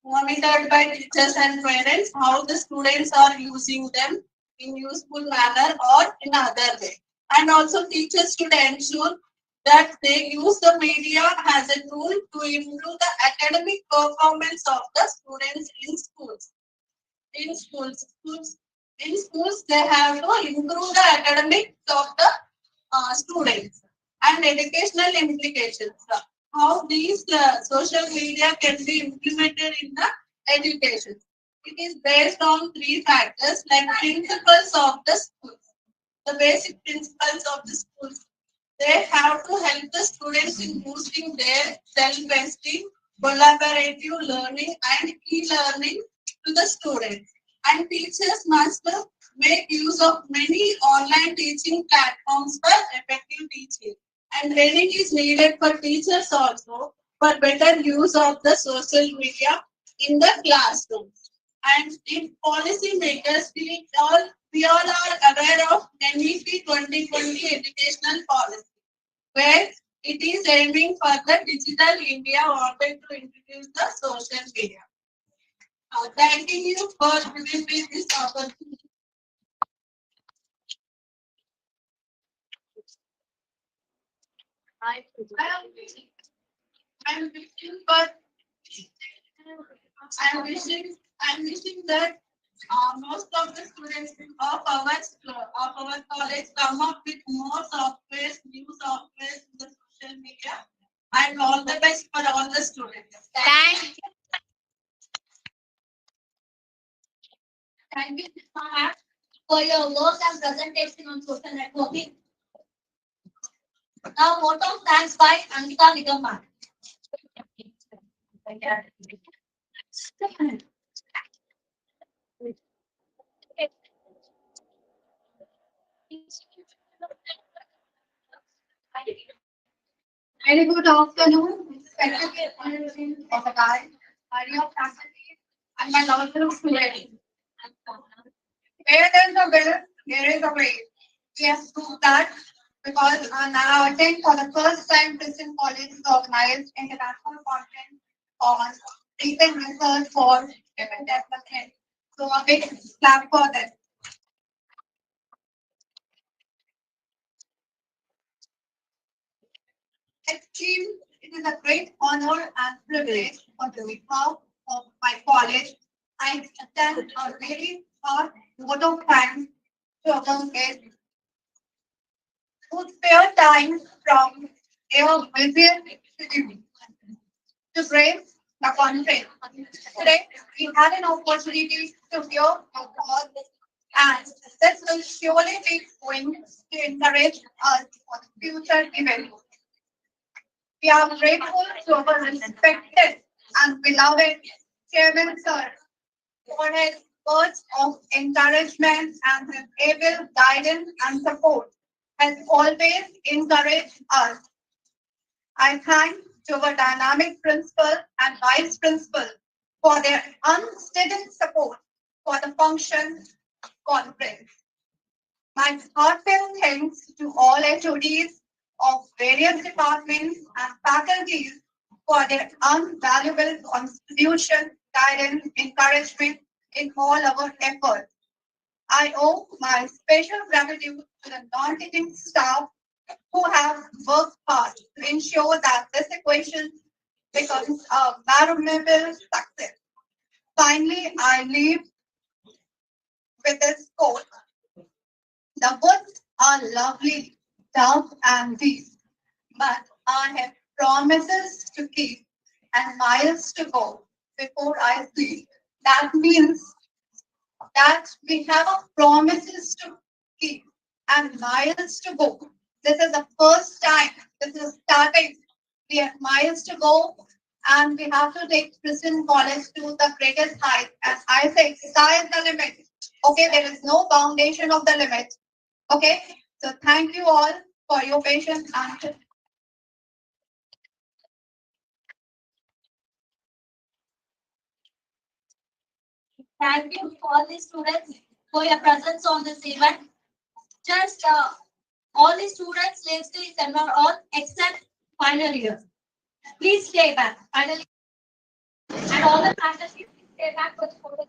monitored by teachers and parents how the students are using them in useful manner or in other way. And also teachers should ensure that they use the media as a tool to improve the academic performance of the students in schools. In schools, they have to improve the academics of the students and educational implications. How these social media can be implemented in the education. It is based on three factors like principles of the schools. The basic principles of the schools. They have to help the students in boosting their self-esteem, collaborative learning, and e-learning to the students. And teachers must make use of many online teaching platforms for effective teaching. And training is needed for teachers also for better use of the social media in the classroom. And in policy makers, we all are aware of NEP 2020 educational policy, where it is aiming for the digital India wanted to introduce the social media. Thanking you for giving me this opportunity. I'm wishing for I'm wishing that most of the students of our college come up with more softwares, new softwares in the social media, and all the best for all the students. Thank you so much for your work and presentation on social networking. Now, vote of thanks by Anita Nigama. Very good afternoon, respected of the guy, body of faculty, and my lovely students. Where there is a will, there is a way. We have proved that because now attend for the first time Princeton College is organized international conference on recent research for women development. So a big clap for them. Team, it is a great honor and privilege on the behalf of my college. I attend a really hard vote of thanks to our guests who spare time from their busy schedule to grace the conference. Today, we had an opportunity to hear your thoughts, and this will surely be going to encourage us for future events. We are grateful to our respected and beloved Chairman Sir for his words of encouragement and his able guidance and support has always encouraged us. I thank our dynamic principal and vice principal for their unstated support for the function conference. My heartfelt thanks to all HODs of various departments and faculties for their invaluable contribution, guidance, encouragement in all our efforts. I owe my special gratitude to the non-teaching staff who have worked hard to ensure that this equation becomes a memorable success. Finally, I leave with this quote. The woods are lovely, dark and deep, but I have promises to keep and miles to go before I sleep. That means that we have a promises to keep and miles to go. This is the first time, this is starting. We have miles to go and we have to take Princeton College to the greatest height. As I say, sky is the limit. Okay, there is no foundation of the limit. Okay, so thank you all for your patience and Thank you to all the students for your presence on this event. Just all the students leave the seminar on except final year. Please stay back. Finally, and all the faculty, please stay back for the photo.